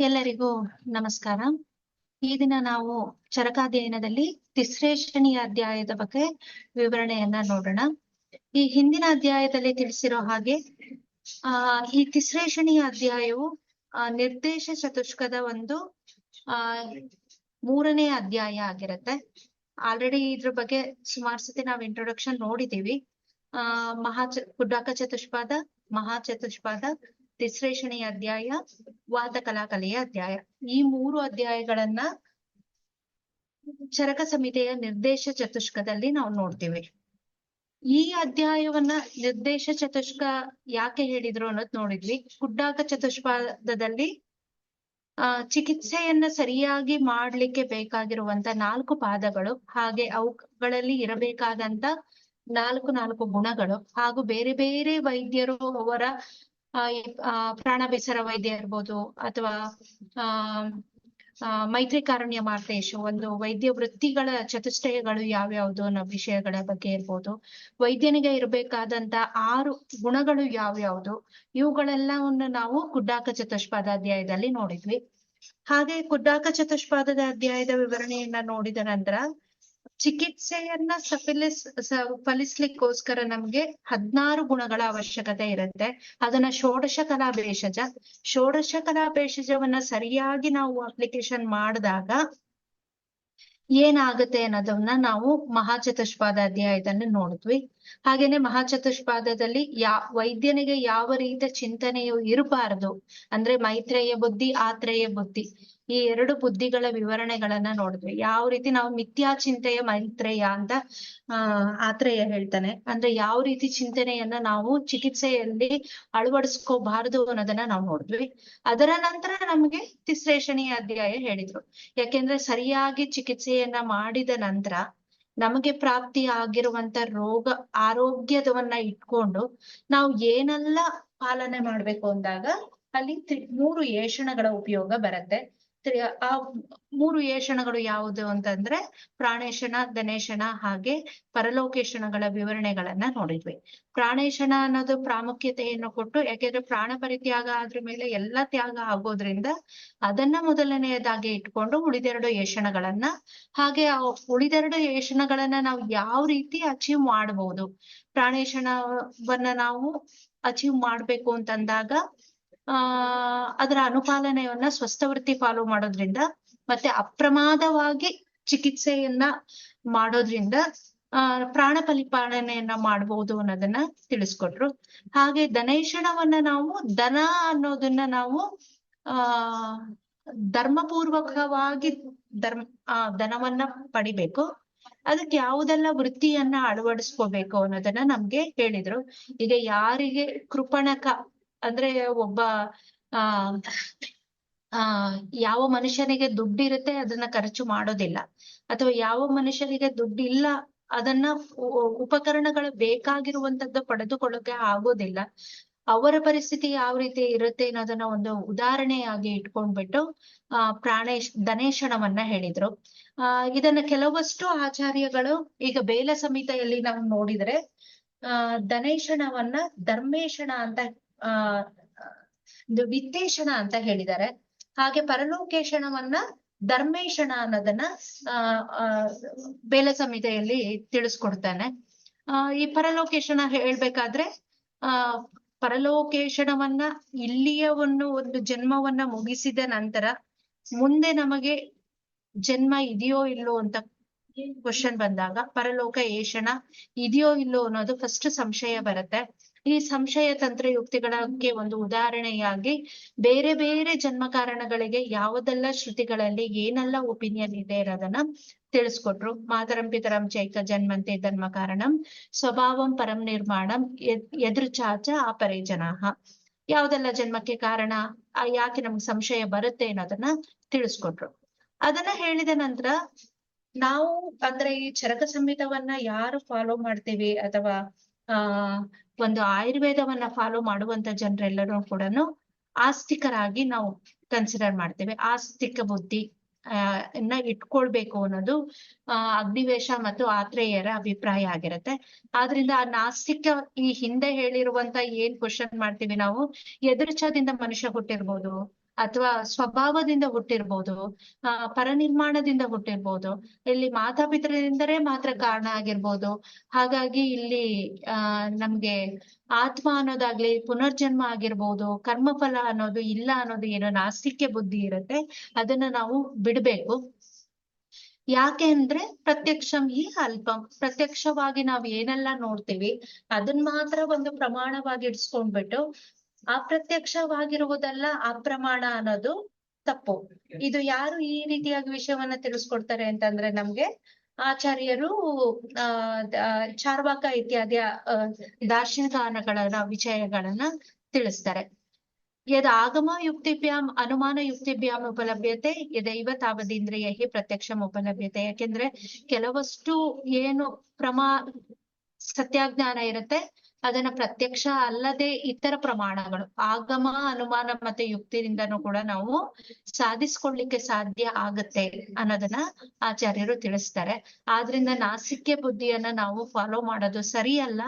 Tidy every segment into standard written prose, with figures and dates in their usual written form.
ಎಲ್ಲರಿಗೂ ನಮಸ್ಕಾರ. ಈ ದಿನ ನಾವು ಚರಕಾಧ್ಯಯನದಲ್ಲಿ ತಿಸ್ರೇಷಣಿಯ ಅಧ್ಯಾಯದ ಬಗ್ಗೆ ವಿವರಣೆಯನ್ನ ನೋಡೋಣ. ಈ ಹಿಂದಿನ ಅಧ್ಯಾಯದಲ್ಲಿ ತಿಳಿಸಿರೋ ಹಾಗೆ ಈ ತಿಸ್ರೇಷಣಿಯ ಅಧ್ಯಾಯವು ನಿರ್ದೇಶ ಚತುಷ್ಕದ ಒಂದು ಮೂರನೇ ಅಧ್ಯಾಯ ಆಗಿರುತ್ತೆ. ಆಲ್ರೆಡಿ ಇದ್ರ ಬಗ್ಗೆ ಸುಮಾರು ಸತಿ ನಾವು ಇಂಟ್ರೊಡಕ್ಷನ್ ನೋಡಿದೀವಿ. ಕುಡ್ಡಾಕ ಚತುಷ್ಪಾದ, ಮಹಾಚತುಷ್ಪಾದ, ತಿಸ್ರೇಷಣಿಯ ಅಧ್ಯಾಯ, ವಾದ ಕಲಾಕಲೆಯ ಅಧ್ಯಾಯ, ಈ ಮೂರು ಅಧ್ಯಾಯಗಳನ್ನ ಚರಕ ಸಂಹಿತೆಯ ನಿರ್ದೇಶ ಚತುಷ್ಕದಲ್ಲಿ ನಾವು ನೋಡ್ತೀವಿ. ಈ ಅಧ್ಯಾಯವನ್ನ ನಿರ್ದೇಶ ಚತುಷ್ಕ ಯಾಕೆ ಹೇಳಿದ್ರು ಅನ್ನೋದು ನೋಡಿದ್ವಿ. ಕುಡ್ಡಾಕ ಚತುಷ್ಪಾದದಲ್ಲಿ ಚಿಕಿತ್ಸೆಯನ್ನ ಸರಿಯಾಗಿ ಮಾಡ್ಲಿಕ್ಕೆ ಬೇಕಾಗಿರುವಂತ 4 ಪಾದಗಳು, ಹಾಗೆ ಅವುಗಳಲ್ಲಿ ಇರಬೇಕಾದಂತ 4 ಗುಣಗಳು, ಹಾಗೂ ಬೇರೆ ಬೇರೆ ವೈದ್ಯರು ಅವರ ಪ್ರಾಣ ಬೇಸರ ವೈದ್ಯ ಇರ್ಬೋದು, ಅಥವಾ ಮೈತ್ರಿಕಾರುಣ್ಯ ಮಾರ್ತೇಶು ಒಂದು ವೈದ್ಯ ವೃತ್ತಿಗಳ ಚತುಷ್ಟಯಗಳು ಯಾವ್ಯಾವ್ದು ಅನ್ನೋ ವಿಷಯಗಳ ಬಗ್ಗೆ ಇರ್ಬೋದು, ವೈದ್ಯನಿಗೆ ಇರಬೇಕಾದಂತ 6 ಗುಣಗಳು ಯಾವ್ಯಾವ್ದು, ಇವುಗಳೆಲ್ಲವನ್ನು ನಾವು ಕುಡ್ಡಾಕ ಚತುಷ್ಪಾದ ಅಧ್ಯಾಯದಲ್ಲಿ ನೋಡಿದ್ವಿ. ಹಾಗೆ ಕುಡ್ಡಾಕ ಚತುಷ್ಪಾದದ ಅಧ್ಯಾಯದ ವಿವರಣೆಯನ್ನ ನೋಡಿದ ನಂತರ ಚಿಕಿತ್ಸೆಯನ್ನ ಫಲಿಸ್ಲಿಕ್ಕೋಸ್ಕರ ನಮ್ಗೆ 16 ಗುಣಗಳ ಅವಶ್ಯಕತೆ ಇರುತ್ತೆ. ಅದನ್ನ ಷೋಡಶ ಕಲಾ ಭೇಷಜವನ್ನ ಸರಿಯಾಗಿ ನಾವು ಅಪ್ಲಿಕೇಶನ್ ಮಾಡಿದಾಗ ಏನಾಗುತ್ತೆ ಅನ್ನೋದನ್ನ ನಾವು ಮಹಾಚತುಷ್ಪಾದ ಅಧ್ಯಾಯದಲ್ಲಿ ನೋಡಿದ್ವಿ. ಹಾಗೇನೆ ಮಹಾಚತುಷ್ಪಾದದಲ್ಲಿ ವೈದ್ಯನಿಗೆ ಯಾವ ರೀತಿಯ ಚಿಂತನೆಯು ಇರಬಾರದು, ಅಂದ್ರೆ ಮೈತ್ರೇಯ ಬುದ್ಧಿ, ಆತ್ರೇಯ ಬುದ್ಧಿ, ಈ 2 ಬುದ್ಧಿಗಳ ವಿವರಣೆಗಳನ್ನ ನೋಡಿದ್ವಿ. ಯಾವ ರೀತಿ ನಾವು ಮಿಥ್ಯಾ ಚಿಂತೆಯ ಮೈತ್ರೇಯ ಅಂತ ಆತ್ರೇಯ ಹೇಳ್ತಾನೆ, ಅಂದ್ರೆ ಯಾವ ರೀತಿ ಚಿಂತನೆಯನ್ನ ನಾವು ಚಿಕಿತ್ಸೆಯಲ್ಲಿ ಅಳವಡಿಸ್ಕೋಬಾರದು ಅನ್ನೋದನ್ನ ನಾವು ನೋಡಿದ್ವಿ. ಅದರ ನಂತರ ನಮ್ಗೆ ತಿಸ್ರೇಷಣಿಯ ಅಧ್ಯಾಯ ಹೇಳಿದ್ರು. ಯಾಕೆಂದ್ರೆ ಸರಿಯಾಗಿ ಚಿಕಿತ್ಸೆಯನ್ನ ಮಾಡಿದ ನಂತರ ನಮಗೆ ಪ್ರಾಪ್ತಿ ಆಗಿರುವಂತ ಆರೋಗ್ಯದವನ್ನ ಇಟ್ಕೊಂಡು ನಾವು ಏನೆಲ್ಲ ಪಾಲನೆ ಮಾಡ್ಬೇಕು ಅಂದಾಗ ಅಲ್ಲಿ 3 ಏಷಣಗಳ ಉಪಯೋಗ ಬರುತ್ತೆ. ಆ 3 ಏಷಣಗಳು ಯಾವುದು ಅಂತಂದ್ರೆ ಪ್ರಾಣೇಶಣ, ಧನೇಶಣ, ಹಾಗೆ ಪರಲೋಕೇಶಣಗಳ ವಿವರಣೆಗಳನ್ನ ನೋಡಿದ್ವಿ. ಪ್ರಾಣೇಶಣ ಅನ್ನೋದು ಪ್ರಾಮುಖ್ಯತೆಯನ್ನು ಕೊಟ್ಟು, ಯಾಕೆಂದ್ರೆ ಪ್ರಾಣ ಪರಿತ್ಯಾಗ ಆದ್ರ ಮೇಲೆ ಎಲ್ಲ ತ್ಯಾಗ ಆಗೋದ್ರಿಂದ ಅದನ್ನ ಮೊದಲನೆಯದಾಗಿ ಇಟ್ಕೊಂಡು ಉಳಿದೆರಡು ಏಷಣಗಳನ್ನ, ಹಾಗೆ ಉಳಿದೆರಡು ಏಷಣಗಳನ್ನ ನಾವು ಯಾವ ರೀತಿ ಅಚೀವ್ ಮಾಡಬಹುದು, ಪ್ರಾಣೇಶಣವನ್ನ ನಾವು ಅಚೀವ್ ಮಾಡ್ಬೇಕು ಅಂತಂದಾಗ ಅದರ ಅನುಪಾಲನೆಯನ್ನ ಸ್ವಸ್ಥವೃತ್ತಿ ಫಾಲೋ ಮಾಡೋದ್ರಿಂದ ಮತ್ತೆ ಅಪ್ರಮಾದವಾಗಿ ಚಿಕಿತ್ಸೆಯನ್ನ ಮಾಡೋದ್ರಿಂದ ಪ್ರಾಣ ಪರಿಪಾಲನೆಯನ್ನ ಮಾಡಬಹುದು ಅನ್ನೋದನ್ನ ತಿಳಿಸ್ಕೊಟ್ರು. ಹಾಗೆ ಧನೇಶಣವನ್ನ ನಾವು ದನ ಅನ್ನೋದನ್ನ ನಾವು ಧರ್ಮಪೂರ್ವಕವಾಗಿ ದನವನ್ನ ಪಡಿಬೇಕು. ಅದಕ್ಕೆ ಯಾವುದೆಲ್ಲ ವೃತ್ತಿಯನ್ನ ಅಳವಡಿಸ್ಕೋಬೇಕು ಅನ್ನೋದನ್ನ ನಮ್ಗೆ ಹೇಳಿದ್ರು. ಈಗ ಯಾರಿಗೆ ಕೃಪಣಕ ಅಂದ್ರೆ ಒಬ್ಬ ಯಾವ ಮನುಷ್ಯನಿಗೆ ದುಡ್ಡಿರುತ್ತೆ ಅದನ್ನ ಖರ್ಚು ಮಾಡೋದಿಲ್ಲ, ಅಥವಾ ಯಾವ ಮನುಷ್ಯನಿಗೆ ದುಡ್ಡಿಲ್ಲ ಅದನ್ನ ಉಪಕರಣಗಳು ಬೇಕಾಗಿರುವಂತದ್ದು ಪಡೆದುಕೊಳ್ಳೋಕೆ ಆಗೋದಿಲ್ಲ, ಅವರ ಪರಿಸ್ಥಿತಿ ಯಾವ ರೀತಿ ಇರುತ್ತೆ ಅನ್ನೋದನ್ನ ಒಂದು ಉದಾಹರಣೆಯಾಗಿ ಇಟ್ಕೊಂಡ್ಬಿಟ್ಟು ಧನೇಶಣವನ್ನ ಹೇಳಿದ್ರು. ಇದನ್ನ ಕೆಲವಷ್ಟು ಆಚಾರ್ಯಗಳು ಈಗ ಬೇಲ ಸಂಹಿತೆಯಲ್ಲಿ ನಾವು ನೋಡಿದ್ರೆ ಧನೇಶಣವನ್ನ ಧರ್ಮೇಶಣ ಅಂತ ವಿತ್ತೇಶಣ ಅಂತ ಹೇಳಿದ್ದಾರೆ. ಹಾಗೆ ಪರಲೋಕೇಶಣವನ್ನ ಧರ್ಮೇಶಣ ಅನ್ನೋದನ್ನ ಬೇಲ ಸಂಹಿತೆಯಲ್ಲಿ ತಿಳಿಸ್ಕೊಡ್ತಾನೆ. ಈ ಪರಲೋಕೇಶಣ ಹೇಳ್ಬೇಕಾದ್ರೆ ಪರಲೋಕೇಶಣವನ್ನ ಇಲ್ಲಿಯ ಒಂದು ಜನ್ಮವನ್ನ ಮುಗಿಸಿದ ನಂತರ ಮುಂದೆ ನಮಗೆ ಜನ್ಮ ಇದೆಯೋ ಇಲ್ಲೋ ಅಂತ ಕ್ವಶನ್ ಬಂದಾಗ ಪರಲೋಕ ಏಷಣ ಇದೆಯೋ ಇಲ್ಲೋ ಅನ್ನೋದು ಫಸ್ಟ್ ಸಂಶಯ ಬರುತ್ತೆ. ಈ ಸಂಶಯ ತಂತ್ರಯುಕ್ತಿಗಳಿಗೆ ಒಂದು ಉದಾಹರಣೆಯಾಗಿ ಬೇರೆ ಬೇರೆ ಜನ್ಮ ಕಾರಣಗಳಿಗೆ ಯಾವುದೆಲ್ಲ ಶ್ರುತಿಗಳಲ್ಲಿ ಏನೆಲ್ಲ ಒಪಿನಿಯನ್ ಇದೆ ಇರೋದನ್ನ ತಿಳಿಸ್ಕೊಟ್ರು. ಮಾತರಂ ಪಿತರಂ ಚೈಕ ಜನ್ಮಂತೆ ಧರ್ಮ ಕಾರಣಂ ಸ್ವಭಾವಂ ಪರಂ ನಿರ್ಮಾಣಂ ಎದುರ್ಚಾಚ ಅಪರೇ ಜನಾಹ, ಯಾವ್ದೆಲ್ಲ ಜನ್ಮಕ್ಕೆ ಕಾರಣ, ಯಾಕೆ ನಮ್ಗೆ ಸಂಶಯ ಬರುತ್ತೆ ಅನ್ನೋದನ್ನ ತಿಳಿಸ್ಕೊಟ್ರು. ಅದನ್ನ ಹೇಳಿದ ನಂತರ ನಾವು ಅಂದ್ರೆ ಈ ಚರಕ ಸಂಹಿತವನ್ನ ಯಾರು ಫಾಲೋ ಮಾಡ್ತೀವಿ, ಅಥವಾ ಒಂದು ಆಯುರ್ವೇದವನ್ನ ಫಾಲೋ ಮಾಡುವಂತ ಜನರೆಲ್ಲರೂ ಕೂಡ ಆಸ್ತಿಕರಾಗಿ ನಾವು ಕನ್ಸಿಡರ್ ಮಾಡ್ತೇವೆ. ಆಸ್ತಿಕ ಬುದ್ಧಿ ಇಟ್ಕೊಳ್ಬೇಕು ಅನ್ನೋದು ಅಗ್ನಿವೇಶ ಮತ್ತು ಆತ್ರೇಯರ ಅಭಿಪ್ರಾಯ ಆಗಿರುತ್ತೆ. ಆದ್ರಿಂದ ಆ ನಾಸ್ತಿಕ ಈ ಹಿಂದೆ ಹೇಳಿರುವಂತ ಏನ್ ಕ್ವಶನ್ ಮಾಡ್ತೀವಿ ನಾವು, ಎದುರ್ಚದಿಂದ ಮನುಷ್ಯ ಹುಟ್ಟಿರ್ಬೋದು, ಅಥವಾ ಸ್ವಭಾವದಿಂದ ಹುಟ್ಟಿರ್ಬೋದು, ಪರನಿರ್ಮಾಣದಿಂದ ಹುಟ್ಟಿರ್ಬೋದು, ಇಲ್ಲಿ ಮಾತಾಪಿತರಿಂದಲೇ ಮಾತ್ರ ಕಾರಣ ಆಗಿರ್ಬೋದು. ಹಾಗಾಗಿ ಇಲ್ಲಿ ನಮ್ಗೆ ಆತ್ಮ ಅನ್ನೋದಾಗ್ಲಿ, ಪುನರ್ಜನ್ಮ ಆಗಿರ್ಬೋದು, ಕರ್ಮಫಲ ಅನ್ನೋದು ಇಲ್ಲ ಅನ್ನೋದು ಏನೋ ನಾಸ್ತಿಕ್ಯ ಬುದ್ಧಿ ಇರುತ್ತೆ, ಅದನ್ನ ನಾವು ಬಿಡ್ಬೇಕು. ಯಾಕೆ ಅಂದ್ರೆ ಪ್ರತ್ಯಕ್ಷಂ ಹಿ ಅಲ್ಪಂ, ಪ್ರತ್ಯಕ್ಷವಾಗಿ ನಾವ್ ಏನೆಲ್ಲ ನೋಡ್ತೀವಿ ಅದನ್ನ ಮಾತ್ರ ಒಂದು ಪ್ರಮಾಣವಾಗಿ ಇಡ್ಸ್ಕೊಂಡ್ಬಿಟ್ಟು ಅಪ್ರತ್ಯಕ್ಷವಾಗಿರುವುದೆಲ್ಲ ಅಪ್ರಮಾಣ ಅನ್ನೋದು ತಪ್ಪು. ಇದು ಯಾರು ಈ ರೀತಿಯಾಗಿ ವಿಷಯವನ್ನ ತಿಳಿಸ್ಕೊಡ್ತಾರೆ ಅಂತಂದ್ರೆ ನಮ್ಗೆ ಆಚಾರ್ಯರು ಚಾರ್ವಾಕ ಇತ್ಯಾದಿ ದಾರ್ಶನಿಕಗಳ ವಿಷಯಗಳನ್ನ ತಿಳಿಸ್ತಾರೆ. ಯದ್ ಆಗಮ ಯುಕ್ತಿಭ್ಯಾಂ ಅನುಮಾನ ಯುಕ್ತಿಭ್ಯಾಂ ಉಪಲಭ್ಯತೆ ಯದೈವ ತಾವದೀಂದ್ರಿಯ ಪ್ರತ್ಯಕ್ಷಂ ಉಪಲಭ್ಯತೆ. ಯಾಕೆಂದ್ರೆ ಕೆಲವಷ್ಟು ಏನು ಸತ್ಯಾಜ್ಞಾನ ಇರುತ್ತೆ ಅದನ್ನ ಪ್ರತ್ಯಕ್ಷ ಅಲ್ಲದೆ ಇತರ ಪ್ರಮಾಣಗಳು, ಆಗಮ, ಅನುಮಾನ ಮತ್ತೆ ಯುಕ್ತಿಯಿಂದನೂ ಕೂಡ ನಾವು ಸಾಧಿಸ್ಕೊಳ್ಲಿಕ್ಕೆ ಸಾಧ್ಯ ಆಗತ್ತೆ ಅನ್ನೋದನ್ನ ಆಚಾರ್ಯರು ತಿಳಿಸ್ತಾರೆ. ಆದ್ರಿಂದ ನಾಸಿಕ್ಯ ಬುದ್ಧಿಯನ್ನ ನಾವು ಫಾಲೋ ಮಾಡೋದು ಸರಿಯಲ್ಲ.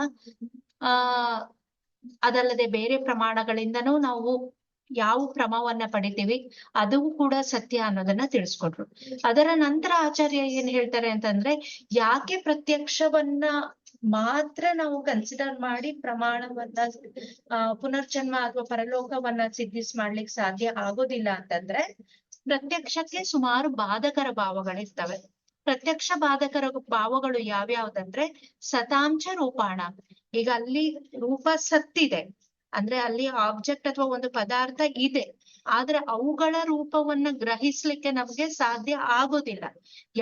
ಅದಲ್ಲದೆ ಬೇರೆ ಪ್ರಮಾಣಗಳಿಂದನೂ ನಾವು ಯಾವ ಕ್ರಮವನ್ನ ಪಡಿತೀವಿ ಅದು ಕೂಡ ಸತ್ಯ ಅನ್ನೋದನ್ನ ತಿಳಿಸ್ಕೊಟ್ರು. ಅದರ ನಂತರ ಆಚಾರ್ಯ ಏನ್ ಹೇಳ್ತಾರೆ ಅಂತಂದ್ರೆ, ಯಾಕೆ ಪ್ರತ್ಯಕ್ಷವನ್ನ ಮಾತ್ರ ನಾವು ಕನ್ಸಿಡರ್ ಮಾಡಿ ಪ್ರಮಾಣವನ್ನ ಪುನರ್ಜನ್ಮ ಅಥವಾ ಪರಲೋಕವನ್ನ ಮಾಡ್ಲಿಕ್ಕೆ ಸಾಧ್ಯ ಆಗೋದಿಲ್ಲ ಅಂತಂದ್ರೆ, ಪ್ರತ್ಯಕ್ಷಕ್ಕೆ ಸುಮಾರು ಬಾಧಕರ ಭಾವಗಳಿರ್ತವೆ. ಪ್ರತ್ಯಕ್ಷ ಬಾಧಕರ ಭಾವಗಳು ಯಾವ್ಯಾವ್ದಂದ್ರೆ ಸತಾಂಶ ರೂಪಾಣ. ಈಗ ಅಲ್ಲಿ ರೂಪ ಸತ್ತಿದೆ ಅಂದ್ರೆ ಅಲ್ಲಿ ಆಬ್ಜೆಕ್ಟ್ ಅಥವಾ ಒಂದು ಪದಾರ್ಥ ಇದೆ, ಆದ್ರೆ ಅವುಗಳ ರೂಪವನ್ನ ಗ್ರಹಿಸ್ಲಿಕ್ಕೆ ನಮ್ಗೆ ಸಾಧ್ಯ ಆಗೋದಿಲ್ಲ.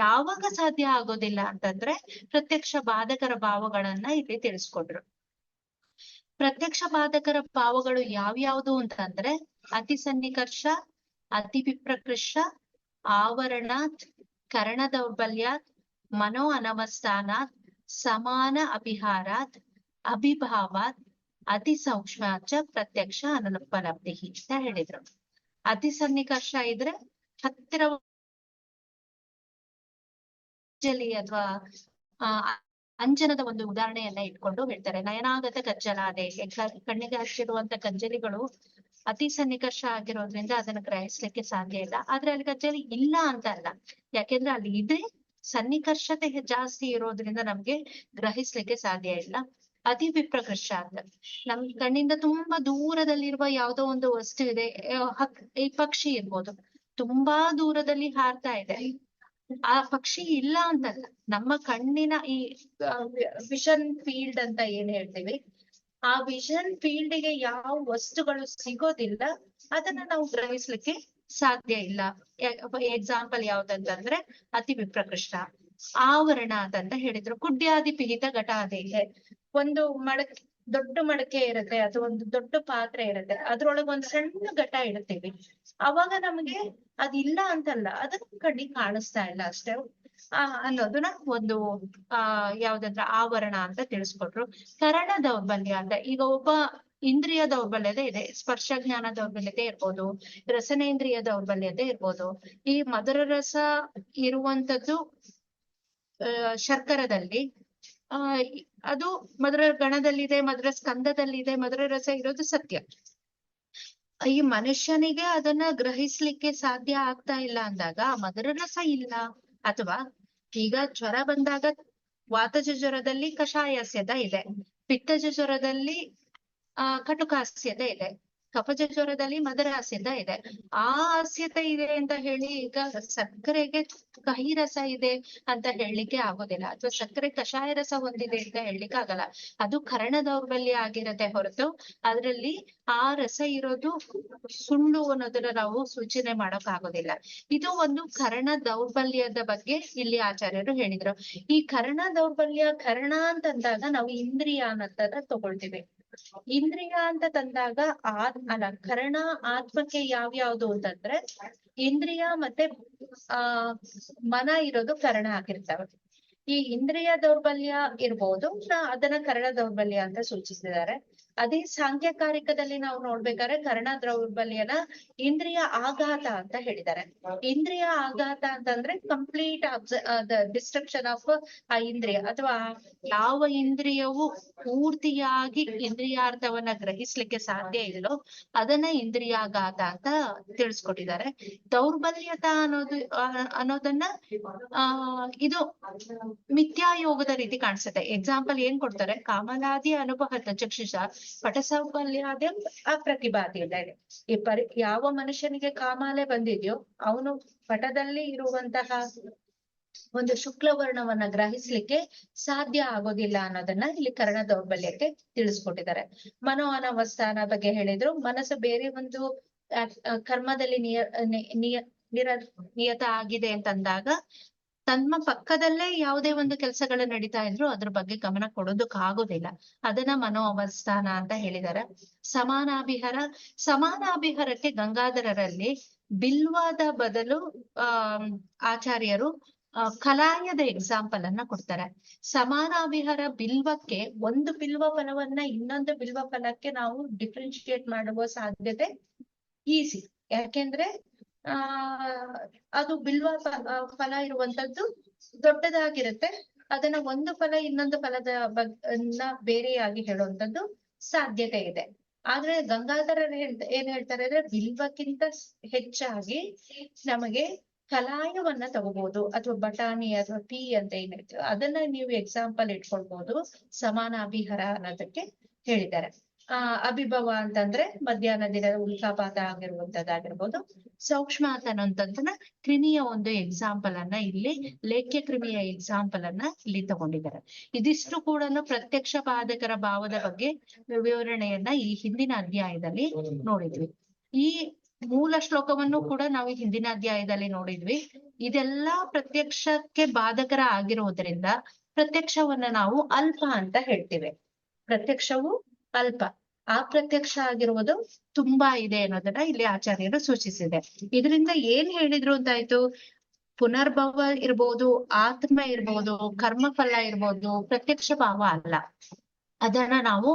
ಯಾವಾಗ ಸಾಧ್ಯ ಆಗೋದಿಲ್ಲ ಅಂತಂದ್ರೆ ಪ್ರತ್ಯಕ್ಷ ಬಾಧಕರ ಭಾವಗಳನ್ನ ಇಲ್ಲಿ ತಿಳಿಸ್ಕೊಟ್ರು. ಪ್ರತ್ಯಕ್ಷ ಬಾಧಕರ ಭಾವಗಳು ಯಾವ್ಯಾವ್ದು ಅಂತಂದ್ರೆ ಅತಿ ಸನ್ನಿಕರ್ಷ, ಅತಿ ವಿಪ್ರಕೃಷ್ಟ, ಆವರಣಾತ್, ಕರಣ ದೌರ್ಬಲ್ಯಾತ್, ಮನೋ ಅನವಸ್ಥಾನಾತ್, ಸಮಾನ ಅಭಿಹಾರಾತ್, ಅಭಿಭಾವಾತ್, ಅತಿ ಸೂಕ್ಷ್ಮಾಚ ಪ್ರತ್ಯಕ್ಷ ಅನುಪಲಬ್ಧಿ ಅಂತ ಹೇಳಿದ್ರು. ಅತಿ ಸನ್ನಿಕರ್ಷ ಇದ್ರೆ ಹತ್ತಿರ ಅಥವಾ ಅಂಜನದ ಒಂದು ಉದಾಹರಣೆಯನ್ನ ಇಟ್ಕೊಂಡು ಹೇಳ್ತಾರೆ. ನಯನಾಗತ ಕಜ್ಜಲಾದೆ, ಕಣ್ಣಿಗೆ ಹಚ್ಚಿರುವಂತ ಕಜ್ಜಲಿಗಳು ಅತಿ ಸನ್ನಿಕರ್ಷ ಆಗಿರೋದ್ರಿಂದ ಅದನ್ನ ಗ್ರಹಿಸ್ಲಿಕ್ಕೆ ಸಾಧ್ಯ ಇಲ್ಲ. ಆದ್ರೆ ಅಲ್ಲಿ ಕಜ್ಜಲಿ ಇಲ್ಲ ಅಂತ ಅಲ್ಲ, ಯಾಕೆಂದ್ರೆ ಅಲ್ಲಿ ಇದೆ, ಸನ್ನಿಕರ್ಷತೆ ಜಾಸ್ತಿ ಇರೋದ್ರಿಂದ ನಮ್ಗೆ ಗ್ರಹಿಸ್ಲಿಕ್ಕೆ ಸಾಧ್ಯ ಇಲ್ಲ. ಅತಿ ವಿಪ್ರಕೃಷ್ಟ ಅಂತ ನಮ್ ಕಣ್ಣಿಂದ ತುಂಬಾ ದೂರದಲ್ಲಿರುವ ಯಾವುದೋ ಒಂದು ವಸ್ತು ಇದೆ, ಈ ಪಕ್ಷಿ ಇರ್ಬೋದು, ತುಂಬಾ ದೂರದಲ್ಲಿ ಹಾರ್ತಾ ಇದೆ, ಆ ಪಕ್ಷಿ ಇಲ್ಲ ಅಂತಲ್ಲ, ನಮ್ಮ ಕಣ್ಣಿನ ಈ ವಿಷನ್ ಫೀಲ್ಡ್ ಅಂತ ಏನ್ ಹೇಳ್ತೀವಿ, ಆ ವಿಷನ್ ಫೀಲ್ಡ್ ಗೆ ಯಾವ ವಸ್ತುಗಳು ಸಿಗೋದಿಲ್ಲ ಅದನ್ನ ನಾವು ಗ್ರಹಿಸ್ಲಿಕ್ಕೆ ಸಾಧ್ಯ ಇಲ್ಲ. ಎಕ್ಸಾಂಪಲ್ ಯಾವ್ದಂತಂದ್ರೆ ಅತಿ ವಿಪ್ರಕೃಷ್ಟ. ಆವರಣ ಅಂತ ಹೇಳಿದ್ರು. ಕುಡ್ಯಾದಿ ಪಿಹಿತ ಘಟಾದಿ, ಒಂದು ದೊಡ್ಡ ಮಡಕೆ ಇರುತ್ತೆ ಅಥವಾ ಒಂದು ದೊಡ್ಡ ಪಾತ್ರೆ ಇರುತ್ತೆ, ಅದ್ರೊಳಗೆ ಒಂದ್ ಸಣ್ಣ ಘಟ ಇಡ್ತೀವಿ, ಅವಾಗ ನಮಗೆ ಅದಿಲ್ಲ ಅಂತಲ್ಲ, ಅದನ್ನ ಕಣ್ಣಿಗೆ ಕಾಣಿಸ್ತಾ ಇಲ್ಲ ಅಷ್ಟೇ ಅನ್ನೋದನ್ನ ಒಂದು ಯಾವ್ದಂದ್ರೆ ಆವರಣ ಅಂತ ತಿಳಿಸ್ಕೊಟ್ರು. ಕರಣ ದೌರ್ಬಲ್ಯ ಅಂತ, ಈಗ ಒಬ್ಬ ಇಂದ್ರಿಯ ದೌರ್ಬಲ್ಯತೆ ಇದೆ, ಸ್ಪರ್ಶ ಜ್ಞಾನ ದೌರ್ಬಲ್ಯತೆ ಇರ್ಬೋದು, ರಸನೇಂದ್ರಿಯ ದೌರ್ಬಲ್ಯತೆ ಇರ್ಬೋದು. ಈ ಮಧುರ ರಸ ಇರುವಂತದ್ದು ಶರ್ಕರದಲ್ಲಿ, ಅದು ಮಧುರ ಗಣದಲ್ಲಿದೆ, ಮಧುರ ಸ್ಕಂದದಲ್ಲಿದೆ, ಮಧುರ ರಸ ಇರೋದು ಸತ್ಯ. ಈ ಮನುಷ್ಯನಿಗೆ ಅದನ್ನ ಗ್ರಹಿಸ್ಲಿಕ್ಕೆ ಸಾಧ್ಯ ಆಗ್ತಾ ಇಲ್ಲ ಅಂದಾಗ ಮಧುರ ರಸ ಇಲ್ಲ. ಅಥವಾ ಈಗ ಜ್ವರ ಬಂದಾಗ ವಾತಜ ಜ್ವರದಲ್ಲಿ ಕಷಾಯಸ್ಯದ ಇದೆ, ಪಿತ್ತಜ ಜ್ವರದಲ್ಲಿ ಕಟುಕಾಸ್ಯತೆ ಇದೆ, ಕಫಜ ಜ್ವರದಲ್ಲಿ ಮಧುರಾಸ್ಯತೆ ಇದೆ. ಆ ಹಾಸ್ಯತೆ ಇದೆ ಅಂತ ಹೇಳಿ ಈಗ ಸಕ್ಕರೆಗೆ ಕಹಿ ರಸ ಇದೆ ಅಂತ ಹೇಳಲಿಕ್ಕೆ ಆಗೋದಿಲ್ಲ, ಅಥವಾ ಸಕ್ಕರೆ ಕಷಾಯ ರಸ ಹೊಂದಿದೆ ಅಂತ ಹೇಳಲಿಕ್ಕೆ ಆಗಲ್ಲ. ಅದು ಕರಣ ದೌರ್ಬಲ್ಯ ಆಗಿರತ್ತೆ ಹೊರತು ಅದರಲ್ಲಿ ಆ ರಸ ಇರೋದು ಸುಳ್ಳು ಅನ್ನೋದನ್ನ ನಾವು ಸೂಚನೆ ಮಾಡೋಕ್ ಆಗೋದಿಲ್ಲ. ಇದು ಒಂದು ಕರ್ಣ ದೌರ್ಬಲ್ಯದ ಬಗ್ಗೆ ಇಲ್ಲಿ ಆಚಾರ್ಯರು ಹೇಳಿದ್ರು. ಈ ಕರ್ಣ ದೌರ್ಬಲ್ಯ, ಕರ್ಣ ಅಂತಂದಾಗ ನಾವು ಇಂದ್ರಿಯ ಅನ್ನೋದನ್ನ ತಗೊಳ್ತೀವಿ. ಇಂದ್ರಿಯ ಅಂತ ತಂದಾಗ ಅಲ್ಲ, ಕರ್ಣ ಆತ್ಮಕ್ಕೆ ಯಾವ್ಯಾವ್ದು ಅಂತಂದ್ರೆ ಇಂದ್ರಿಯ ಮತ್ತೆ ಮನ ಇರೋದು ಕರ್ಣ ಆಗಿರ್ತವೆ. ಈ ಇಂದ್ರಿಯ ದೌರ್ಬಲ್ಯ ಇರ್ಬೋದು, ಅದನ್ನ ಕರ್ಣ ದೌರ್ಬಲ್ಯ ಅಂತ ಸೂಚಿಸಿದ್ದಾರೆ. ಅದೇ ಸಾಂಖ್ಯಕಾರಿಕದಲ್ಲಿ ನಾವು ನೋಡ್ಬೇಕಾದ್ರೆ ಕರ್ಣ ದೌರ್ಬಲ್ಯನ ಇಂದ್ರಿಯ ಆಘಾತ ಅಂತ ಹೇಳಿದ್ದಾರೆ. ಇಂದ್ರಿಯ ಆಘಾತ ಅಂತಂದ್ರೆ ಕಂಪ್ಲೀಟ್ ಡಿಸ್ಟ್ರಕ್ಷನ್ ಆಫ್ ಆ ಇಂದ್ರಿಯ, ಅಥವಾ ಯಾವ ಇಂದ್ರಿಯವು ಪೂರ್ತಿಯಾಗಿ ಇಂದ್ರಿಯಾರ್ಥವನ್ನ ಗ್ರಹಿಸ್ಲಿಕ್ಕೆ ಸಾಧ್ಯ ಇಲ್ಲೋ ಅದನ್ನ ಇಂದ್ರಿಯಾಘಾತ ಅಂತ ತಿಳಿಸ್ಕೊಟ್ಟಿದ್ದಾರೆ. ದೌರ್ಬಲ್ಯತ ಅನ್ನೋದನ್ನ ಇದು ಮಿಥ್ಯಾಯೋಗದ ರೀತಿ ಕಾಣಿಸುತ್ತೆ. ಎಕ್ಸಾಂಪಲ್ ಏನ್ ಕೊಡ್ತಾರೆ, ಕಾಮಲಾದಿ ಅನುಭವದ ಚಕ್ಷುಷ ಪಟಸೌಬಲ್ಯಾದ ಅಪ್ರತಿಭಾತಿಯಿದೆ. ಯಾವ ಮನುಷ್ಯನಿಗೆ ಕಾಮಾಲೆ ಬಂದಿದ್ಯೋ ಅವನು ಪಟದಲ್ಲಿ ಇರುವಂತಹ ಒಂದು ಶುಕ್ಲವರ್ಣವನ್ನ ಗ್ರಹಿಸ್ಲಿಕ್ಕೆ ಸಾಧ್ಯ ಆಗೋದಿಲ್ಲ ಅನ್ನೋದನ್ನ ಇಲ್ಲಿ ಕರ್ಣ ದೌರ್ಬಲ್ಯಕ್ಕೆ ತಿಳಿಸ್ಕೊಟ್ಟಿದ್ದಾರೆ. ಮನೋ ಅನವಸ್ಥಾನ ಬಗ್ಗೆ ಹೇಳಿದ್ರು. ಮನಸ್ಸು ಬೇರೆ ಒಂದು ಕರ್ಮದಲ್ಲಿ ನಿಯತ ಆಗಿದೆ ಅಂತಂದಾಗ ತಮ್ಮ ಪಕ್ಕದಲ್ಲೇ ಯಾವುದೇ ಒಂದು ಕೆಲಸಗಳು ನಡೀತಾ ಇದ್ರು ಅದ್ರ ಬಗ್ಗೆ ಗಮನ ಕೊಡೋದಕ್ಕಾಗೋದಿಲ್ಲ. ಅದನ್ನ ಮನೋ ಅವಸ್ಥಾನ ಅಂತ ಹೇಳಿದ್ದಾರೆ. ಸಮಾನಾಭಿಹರಕ್ಕೆ ಗಂಗಾಧರರಲ್ಲಿ ಬಿಲ್ವಾದ ಬದಲು ಆಚಾರ್ಯರು ಕಲಾಯದ ಎಕ್ಸಾಂಪಲ್ ಅನ್ನ ಕೊಡ್ತಾರೆ. ಸಮಾನಾಭಿಹರ ಬಿಲ್ವಕ್ಕೆ ಒಂದು ಬಿಲ್ವ ಫಲವನ್ನ ಇನ್ನೊಂದು ಬಿಲ್ವ ಫಲಕ್ಕೆ ನಾವು ಡಿಫ್ರೆನ್ಶಿಯೇಟ್ ಮಾಡುವ ಸಾಧ್ಯತೆ ಈಸಿ. ಯಾಕೆಂದ್ರೆ ಅದು ಬಿಲ್ವ ಫಲ ಇರುವಂತದ್ದು ದೊಡ್ಡದಾಗಿರುತ್ತೆ. ಅದನ್ನ ಒಂದು ಫಲ ಇನ್ನೊಂದು ಫಲದ ಬೇರೆಯಾಗಿ ಹೇಳುವಂತದ್ದು ಸಾಧ್ಯತೆ ಇದೆ. ಆದ್ರೆ ಗಂಗಾಧರರು ಏನ್ ಹೇಳ್ತಾರೆ ಅಂದ್ರೆ ಬಿಲ್ವಕ್ಕಿಂತ ಹೆಚ್ಚಾಗಿ ನಮಗೆ ಕಲಾಯವನ್ನ ತಗೋಬಹುದು, ಅಥವಾ ಬಟಾಣಿ ಅಥವಾ ಟೀ ಅಂತ ಏನ್ ಹೇಳ್ತೀವಿ ಅದನ್ನ ನೀವು ಎಕ್ಸಾಂಪಲ್ ಇಟ್ಕೊಳ್ಬಹುದು. ಸಮಾನಾಭಿಹರ ಅನ್ನೋದಕ್ಕೆ ಹೇಳಿದ್ದಾರೆ. ಅಭಿಭವ ಅಂತಂದ್ರೆ ಮಧ್ಯಾಹ್ನ ದಿನದ ಉಲ್ಕಾಪಾತ ಆಗಿರುವಂತದ್ದಾಗಿರ್ಬೋದು. ಸೂಕ್ಷ್ಮಾತ ಅನ್ನೋಂಥದ್ದನ್ನ ಕ್ರಿಮಿಯ ಒಂದು ಎಕ್ಸಾಂಪಲ್ ಅನ್ನ ಇಲ್ಲಿ ಲೇಖ್ಯ ಕ್ರಿಮಿಯ ಎಕ್ಸಾಂಪಲ್ ಅನ್ನ ಇಲ್ಲಿ ತಗೊಂಡಿದ್ದಾರೆ. ಇದಿಷ್ಟು ಕೂಡ ಪ್ರತ್ಯಕ್ಷ ಪಾದಕರ ಭಾವದ ಬಗ್ಗೆ ವಿವರಣೆಯನ್ನ ಈ ಹಿಂದಿನ ಅಧ್ಯಾಯದಲ್ಲಿ ನೋಡಿದ್ವಿ. ಈ ಮೂಲ ಶ್ಲೋಕವನ್ನು ಕೂಡ ನಾವು ಹಿಂದಿನ ಅಧ್ಯಾಯದಲ್ಲಿ ನೋಡಿದ್ವಿ. ಇದೆಲ್ಲಾ ಪ್ರತ್ಯಕ್ಷಕ್ಕೆ ಬಾಧಕರ ಆಗಿರುವುದರಿಂದ ಪ್ರತ್ಯಕ್ಷವನ್ನ ನಾವು ಅಲ್ಪ ಅಂತ ಹೇಳ್ತೇವೆ. ಪ್ರತ್ಯಕ್ಷವು ಅಲ್ಪ, ಅಪ್ರತ್ಯಕ್ಷ ಆಗಿರುವುದು ತುಂಬಾ ಇದೆ ಅನ್ನೋದನ್ನ ಇಲ್ಲಿ ಆಚಾರ್ಯರು ಸೂಚಿಸಿದೆ. ಇದರಿಂದ ಏನ್ ಹೇಳಿದ್ರು ಅಂತಾಯ್ತು, ಪುನರ್ಭವ ಇರ್ಬೋದು, ಆತ್ಮ ಇರ್ಬೋದು, ಕರ್ಮಫಲ ಇರ್ಬೋದು, ಪ್ರತ್ಯಕ್ಷ ಭಾವ ಅಲ್ಲ. ಅದನ್ನ ನಾವು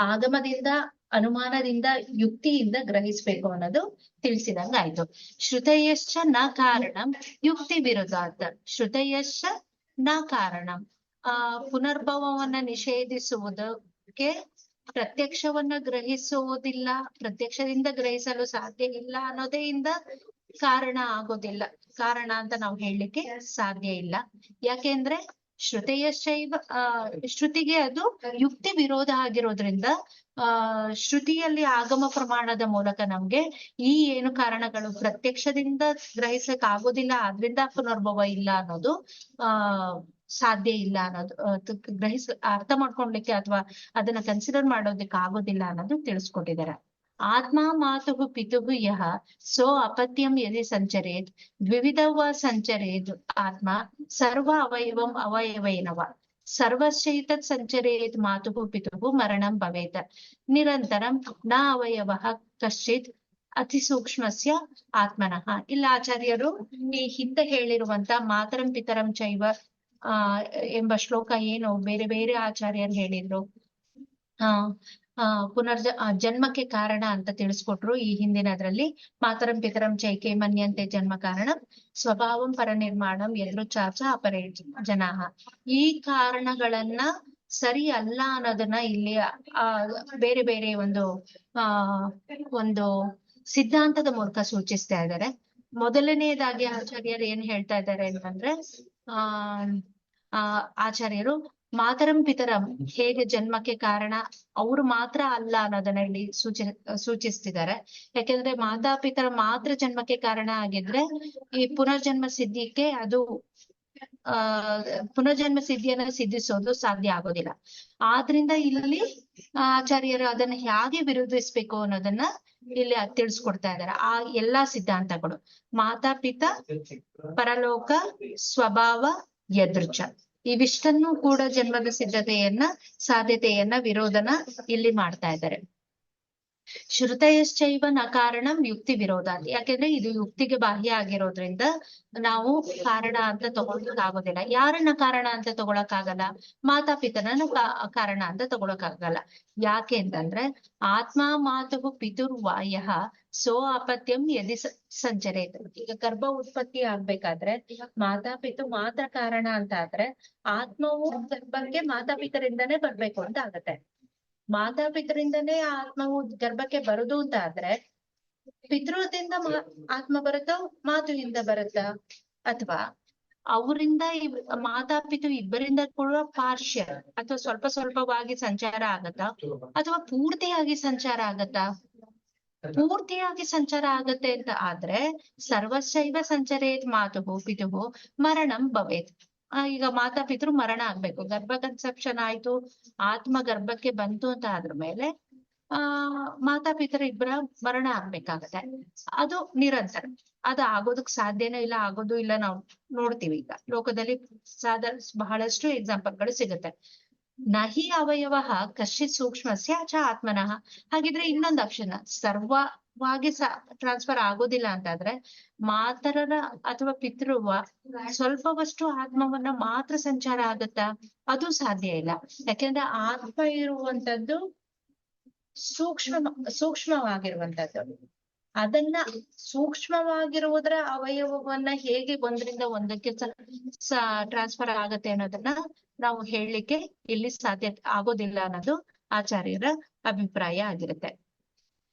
ಆಗಮದಿಂದ, ಅನುಮಾನದಿಂದ, ಯುಕ್ತಿಯಿಂದ ಗ್ರಹಿಸ್ಬೇಕು ಅನ್ನೋದು ತಿಳಿಸಿದಂಗಾಯ್ತು. ಶ್ರುತಯಶ್ಚ ನ ಕಾರಣಂ ಯುಕ್ತಿ ವಿರೋಧಾತ್. ಶ್ರುತಯಶ್ಚ ನ ಕಾರಣಂ, ಪುನರ್ಭವವನ್ನ ನಿಷೇಧಿಸುವುದಕ್ಕೆ ಪ್ರತ್ಯಕ್ಷವನ್ನ ಗ್ರಹಿಸುವುದಿಲ್ಲ, ಪ್ರತ್ಯಕ್ಷದಿಂದ ಗ್ರಹಿಸಲು ಸಾಧ್ಯ ಇಲ್ಲ ಅನ್ನೋದೇ ಇಂದ ಕಾರಣ ಆಗೋದಿಲ್ಲ. ಕಾರಣ ಅಂತ ನಾವು ಹೇಳಲಿಕ್ಕೆ ಸಾಧ್ಯ ಇಲ್ಲ. ಯಾಕೆಂದ್ರೆ ಶ್ರುತಿಯಶ್ಚೈವ, ಶ್ರುತಿಗೆ ಅದು ಯುಕ್ತಿ ವಿರೋಧ ಆಗಿರೋದ್ರಿಂದ ಶ್ರುತಿಯಲ್ಲಿ ಆಗಮ ಪ್ರಮಾಣದ ಮೂಲಕ ನಮ್ಗೆ ಈ ಏನು ಕಾರಣಗಳು ಪ್ರತ್ಯಕ್ಷದಿಂದ ಗ್ರಹಿಸಕ್ ಆಗೋದಿಲ್ಲ, ಆದ್ರಿಂದ ಪುನರ್ಭವ ಇಲ್ಲ ಅನ್ನೋದು ಸಾಧ್ಯ ಇಲ್ಲ ಅನ್ನೋದು, ಅರ್ಥ ಮಾಡ್ಕೊಳ್ಲಿಕ್ಕೆ ಅಥವಾ ಅದನ್ನ ಕನ್ಸಿಡರ್ ಮಾಡೋದಕ್ಕೆ ಆಗೋದಿಲ್ಲ ಅನ್ನೋದು ತಿಳಿಸ್ಕೊಟ್ಟಿದ್ದಾರೆ. ಆತ್ಮ ಮಾತುಹು ಪಿತುಹು ಯಹ ಸೋ ಅಪತ್ಯಂ ಯದಿ ಸಂಚರೇತ್ ದ್ವಿವಿಧವ ಸಂಚರೇತ್ ಆತ್ಮ ಸರ್ವ ಅವಯವಂ ಅವಯವೈನವ ಸರ್ವಶ್ಚೈತತ್ ಸಂಚರೇತ್ ಮಾತುಹು ಪಿತುಹು ಮರಣಂ ಭವೇತ್ ನಿರಂತರಂ ನ ಅವಯವಃ ಕಶ್ಚಿತ್ ಅತಿ ಸೂಕ್ಷ್ಮಸ್ಯ ಆತ್ಮನಃ. ಇಲ್ಲ ಆಚಾರ್ಯರು ಈ ಹಿಂದೆ ಹೇಳಿರುವಂತ ಮಾತರಂ ಪಿತರಂ ಚೈವ ಎಂಬ ಶ್ಲೋಕ ಏನು ಬೇರೆ ಬೇರೆ ಆಚಾರ್ಯರು ಹೇಳಿದ್ರು, ಜನ್ಮಕ್ಕೆ ಕಾರಣ ಅಂತ ತಿಳಿಸ್ಕೊಟ್ರು. ಈ ಹಿಂದಿನದ್ರಲ್ಲಿ ಮಾತರಂ ಪಿತರಂ ಚೈಕೆ ಮನ್ಯಂತೆ ಜನ್ಮ ಕಾರಣ ಸ್ವಭಾವಂ ಪರನಿರ್ಮಾಣಂ ಯದೃಚ್ಛಾಚ ಅಪರೇ ಜನಾಃ. ಈ ಕಾರಣಗಳನ್ನ ಸರಿ ಅಲ್ಲ ಅನ್ನೋದನ್ನ ಇಲ್ಲಿ ಬೇರೆ ಬೇರೆ ಒಂದು ಸಿದ್ಧಾಂತದ ಮೂಲಕ ಸೂಚಿಸ್ತಾ ಇದ್ದಾರೆ. ಮೊದಲನೇದಾಗಿ ಆಚಾರ್ಯರು ಏನ್ ಹೇಳ್ತಾ ಇದ್ದಾರೆ ಅಂತಂದ್ರೆ, ಆಚಾರ್ಯರು ಮಾತರಂ ಪಿತರಂ ಹೇಗೆ ಜನ್ಮಕ್ಕೆ ಕಾರಣ ಅವ್ರು ಮಾತ್ರ ಅಲ್ಲ ಅನ್ನೋದನ್ನ ಇಲ್ಲಿ ಸೂಚಿಸ್ತಿದ್ದಾರೆ. ಯಾಕೆಂದ್ರೆ ಮಾತಾಪಿತರ ಮಾತ್ರ ಜನ್ಮಕ್ಕೆ ಕಾರಣ ಆಗಿದ್ರೆ ಈ ಪುನರ್ಜನ್ಮ ಸಿದ್ಧಿಗೆ ಅದು ಪುನರ್ಜನ್ಮ ಸಿದ್ಧಿಯನ್ನ ಸಿದ್ಧಿಸೋದು ಸಾಧ್ಯ ಆಗೋದಿಲ್ಲ. ಆದ್ರಿಂದ ಇಲ್ಲಿ ಆಚಾರ್ಯರು ಅದನ್ನ ಹೇಗೆ ವಿರೋಧಿಸ್ಬೇಕು ಅನ್ನೋದನ್ನ ಇಲ್ಲಿ ತಿಳಿಸ್ಕೊಡ್ತಾ ಇದ್ದಾರೆ. ಆ ಎಲ್ಲಾ ಸಿದ್ಧಾಂತಗಳು ಮಾತಾಪಿತ, ಪರಲೋಕ, ಸ್ವಭಾವ, ಯದೃಚ್ಛ ಇವಿಷ್ಟನ್ನು ಕೂಡ ಜನ್ಮದ ಸಿದ್ಧತೆಯನ್ನ, ಸಾಧ್ಯತೆಯನ್ನ, ವಿರೋಧನ ಇಲ್ಲಿ ಮಾಡ್ತಾ ಇದ್ದಾರೆ. ಶ್ರುತಯಶ್ಚೈವ ನ ಕಾರಣಂ ಯುಕ್ತಿ ವಿರೋಧ. ಯಾಕೆಂದ್ರೆ ಇದು ಯುಕ್ತಿಗೆ ಬಾಹ್ಯ ಆಗಿರೋದ್ರಿಂದ ನಾವು ಕಾರಣ ಅಂತ ತಗೊಳಕ್ಕಾಗೋದಿಲ್ಲ. ಯಾರನ್ನ ಕಾರಣ ಅಂತ ತಗೊಳಕ್ಕಾಗಲ್ಲ? ಮಾತಾಪಿತರನ್ನ ಕಾರಣ ಅಂತ ತಗೊಳಕ್ಕಾಗಲ್ಲ. ಯಾಕೆ ಅಂತಂದ್ರೆ ಆತ್ಮ ಮಾತುಹು ಪಿತುರ್ವಾಯ ಸೋ ಅಪತ್ಯಂ ಯದಿ ಸಂಚರೇತ. ಈಗ ಗರ್ಭ ಉತ್ಪತ್ತಿ ಆಗ್ಬೇಕಾದ್ರೆ ಮಾತಾಪಿತು ಮಾತ್ರ ಕಾರಣ ಅಂತ ಆದ್ರೆ ಆತ್ಮವು ಗರ್ಭಕ್ಕೆ ಮಾತಾಪಿತರಿಂದನೇ ಬರ್ಬೇಕು ಅಂತ ಆಗತ್ತೆ. ಮಾತಾಪಿತರಿಂದನೇ ಆತ್ಮವು ಗರ್ಭಕ್ಕೆ ಬರುದು ಅಂತ ಆದ್ರೆ ಪಿತೃದಿಂದ ಆತ್ಮ ಬರುತ್ತೋ ಮಾತುವಿಂದ ಬರುತ್ತಾ? ಅಥವಾ ಅವರಿಂದ ಮಾತಾಪಿತು ಇಬ್ಬರಿಂದ ಕೂಡ ಪಾರ್ಶ್ಯ ಅಥವಾ ಸ್ವಲ್ಪ ಸ್ವಲ್ಪವಾಗಿ ಸಂಚಾರ ಆಗತ್ತಾ ಅಥವಾ ಪೂರ್ತಿಯಾಗಿ ಸಂಚಾರ ಆಗತ್ತಾ? ಪೂರ್ತಿಯಾಗಿ ಸಂಚಾರ ಆಗತ್ತೆ ಅಂತ ಆದ್ರೆ ಸರ್ವಶೈವ ಸಂಚರೇತ್ ಮಾತುಹು ಪಿತುಹು ಮರಣಂ ಭವೇತ್. ಈಗ ಮಾತಾಪಿತೃ ಮರಣ ಆಗ್ಬೇಕು. ಗರ್ಭ ಕನ್ಸೆಪ್ಷನ್ ಆಯ್ತು, ಆತ್ಮ ಗರ್ಭಕ್ಕೆ ಬಂತು ಅಂತ ಆದ್ರ ಮೇಲೆ ಮಾತಾಪಿತರು ಇಬ್ಬರ ಮರಣ ಆಗ್ಬೇಕಾಗತ್ತೆ. ಅದು ನಿರಂತರ. ಅದು ಆಗೋದಕ್ ಸಾಧ್ಯನೇ ಇಲ್ಲ, ಆಗೋದು ಇಲ್ಲ. ನಾವು ನೋಡ್ತೀವಿ ಈಗ ಲೋಕದಲ್ಲಿ ಬಹಳಷ್ಟು ಎಕ್ಸಾಂಪಲ್ಗಳು ಸಿಗುತ್ತೆ. ನಹಿ ಅವಯವ ಕಶ್ಚಿತ್ ಸೂಕ್ಷ್ಮಸ್ಯ ಚ ಆತ್ಮನಃ. ಹಾಗಿದ್ರೆ ಇನ್ನೊಂದು ಆಪ್ಷನ್, ಸರ್ವವಾಗಿ ಟ್ರಾನ್ಸ್ಫರ್ ಆಗೋದಿಲ್ಲ ಅಂತಾದ್ರೆ ಮಾತರರ ಅಥವಾ ಪಿತೃವ ಸ್ವಲ್ಪವಷ್ಟು ಆತ್ಮವನ್ನ ಮಾತ್ರ ಸಂಚಾರ ಆಗತ್ತಾ? ಅದು ಸಾಧ್ಯ ಇಲ್ಲ. ಯಾಕೆಂದ್ರೆ ಆತ್ಮ ಇರುವಂತದ್ದು ಸೂಕ್ಷ್ಮವಾಗಿರುವಂತದ್ದು. ಅದನ್ನ ಸೂಕ್ಷ್ಮವಾಗಿರುವುದರ ಅವಯವವನ್ನ ಹೇಗೆ ಒಂದರಿಂದ ಒಂದಕ್ಕೆ ಟ್ರಾನ್ಸ್ಫರ್ ಆಗತ್ತೆ ಅನ್ನೋದನ್ನ ನಾವು ಹೇಳಲಿಕ್ಕೆ ಇಲ್ಲಿ ಸಾಧ್ಯ ಆಗೋದಿಲ್ಲ ಅನ್ನೋದು ಆಚಾರ್ಯರ ಅಭಿಪ್ರಾಯ ಆಗಿರುತ್ತೆ.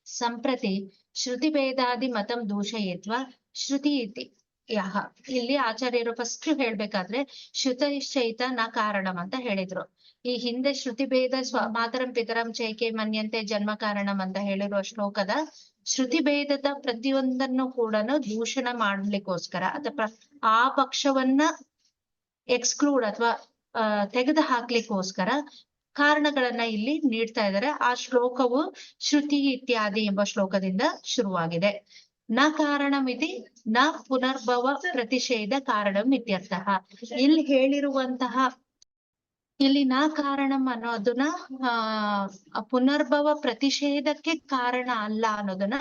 ಸಂಪ್ರತಿ ಶ್ರುತಿ ಭೇದಾದಿ ಮತಂ ದೂಷಯಿತ್ವ ಶ್ರುತಿ ಇತಿ ಯಹ. ಇಲ್ಲಿ ಆಚಾರ್ಯರು ಫಸ್ಟ್ ಹೇಳ್ಬೇಕಾದ್ರೆ ಶ್ರುತೈಶ್ಚೈತ ನ ಕಾರಣಂ ಅಂತ ಹೇಳಿದ್ರು. ಈ ಹಿಂದೆ ಶ್ರುತಿ ಭೇದ ಮಾತರಂ ಪಿತರಂ ಚೈಕೆ ಮನ್ಯಂತೆ ಜನ್ಮ ಕಾರಣಂ ಅಂತ ಹೇಳಿರುವ ಶ್ಲೋಕದ ಶ್ರುತಿ ಭೇದದ ಪ್ರತಿಯೊಂದನ್ನು ಕೂಡ ದೂಷಣ ಮಾಡ್ಲಿಕ್ಕೋಸ್ಕರ ಅಥವಾ ಆ ಪಕ್ಷವನ್ನ ಎಕ್ಸ್ಕ್ಲೂಡ್ ಅಥವಾ ತೆಗೆದು ಹಾಕ್ಲಿಕ್ಕೋಸ್ಕರ ಕಾರಣಗಳನ್ನ ಇಲ್ಲಿ ನೀಡ್ತಾ ಇದ್ದಾರೆ. ಆ ಶ್ಲೋಕವು ಶ್ರುತಿ ಇತ್ಯಾದಿ ಎಂಬ ಶ್ಲೋಕದಿಂದ ಶುರುವಾಗಿದೆ. ನ ಕಾರಣಮಿತಿ ನ ಪುನರ್ಭವ ಪ್ರತಿಷೇಧ ಕಾರಣಂ ಇತ್ಯರ್ಥ. ಇಲ್ಲಿ ಹೇಳಿರುವಂತಹ ಇಲ್ಲಿ ನ ಕಾರಣಂ ಅನ್ನೋದನ್ನ ಪುನರ್ಭವ ಪ್ರತಿಷೇಧಕ್ಕೆ ಕಾರಣ ಅಲ್ಲ ಅನ್ನೋದನ್ನ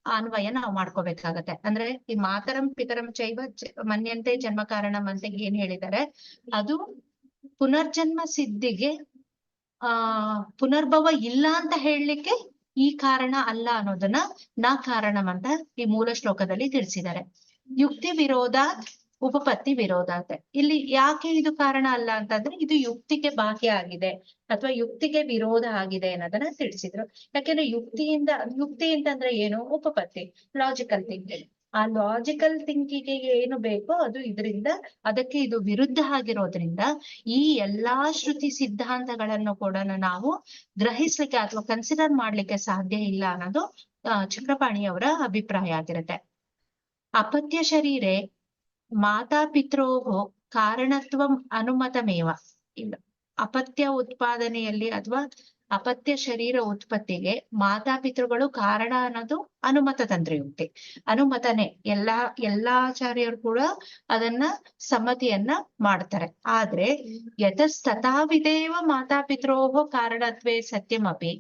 ಅನ್ವಯ ನಾವು ಮಾಡ್ಕೋಬೇಕಾಗತ್ತೆ. ಅಂದ್ರೆ ಈ ಮಾತರಂ ಪಿತರಂ ಚೈವ ಮನ್ಯಂತೆ ಜನ್ಮ ಕಾರಣಂ ಅಂತ ಏನ್ ಹೇಳಿದ್ದಾರೆ ಅದು ಪುನರ್ಜನ್ಮ ಸಿದ್ಧಿಗೆ ಪುನರ್ಭವ ಇಲ್ಲ ಅಂತ ಹೇಳಲಿಕ್ಕೆ ಈ ಕಾರಣ ಅಲ್ಲ ಅನ್ನೋದನ್ನ ನ ಕಾರಣಂ ಅಂತ ಈ ಮೂಲ ಶ್ಲೋಕದಲ್ಲಿ ತಿಳಿಸಿದ್ದಾರೆ. ಯುಕ್ತಿ ವಿರೋಧಾತ್ ಉಪಪತ್ತಿ ವಿರೋಧಾತ್. ಇಲ್ಲಿ ಯಾಕೆ ಇದು ಕಾರಣ ಅಲ್ಲ ಅಂತಂದ್ರೆ ಇದು ಯುಕ್ತಿಗೆ ಬಾಹ್ಯ ಆಗಿದೆ ಅಥವಾ ಯುಕ್ತಿಗೆ ವಿರೋಧ ಆಗಿದೆ ಅನ್ನೋದನ್ನ ತಿಳಿಸಿದ್ರು. ಯಾಕೆಂದ್ರೆ ಯುಕ್ತಿ ಅಂತಂದ್ರೆ ಏನು? ಉಪಪತ್ತಿ, ಲಾಜಿಕಲ್ ಥಿಂಕಿಂಗ್. ಆ ಲಾಜಿಕಲ್ ಥಿಂಕಿಂಗ್ ಏನು ಬೇಕೋ ಅದು ಇದರಿಂದ ಅದಕ್ಕೆ ಇದು ವಿರುದ್ಧ ಆಗಿರೋದ್ರಿಂದ ಈ ಎಲ್ಲಾ ಶ್ರುತಿ ಸಿದ್ಧಾಂತಗಳನ್ನು ಕೂಡ ನಾವು ಗ್ರಹಿಸ್ಲಿಕ್ಕೆ ಅಥವಾ ಕನ್ಸಿಡರ್ ಮಾಡ್ಲಿಕ್ಕೆ ಸಾಧ್ಯ ಇಲ್ಲ ಅನ್ನೋದು ಚಕ್ರಪಾಣಿಯವರ ಅಭಿಪ್ರಾಯ ಆಗಿರುತ್ತೆ. ಅಪತ್ಯ ಶರೀರೆ ಮಾತಾಪಿತ್ರೋಹೋ ಕಾರಣತ್ವಂ ಅನುಮತಮೇವ. ಇಲ್ಲ, ಅಪತ್ಯ ಉತ್ಪಾದನೆಯಲ್ಲಿ ಅಥವಾ ಅಪತ್ಯ ಶರೀರ ಉತ್ಪತ್ತಿಗೆ ಮಾತಾಪಿತೃಗಳು ಕಾರಣ ಅನ್ನೋದು ಅನುಮತ ತಂತ್ರಯುಕ್ತಿ, ಅನುಮತನೆ. ಎಲ್ಲಾ ಆಚಾರ್ಯರು ಕೂಡ ಅದನ್ನ ಸಮ್ಮತಿಯನ್ನ ಮಾಡ್ತಾರೆ. ಆದ್ರೆ ಯತಸ್ತಥಾವಿದೇವ ಮಾತಾಪಿತ್ರೋಹೋ ಕಾರಣತ್ವೇ ಸತ್ಯಮಪಿ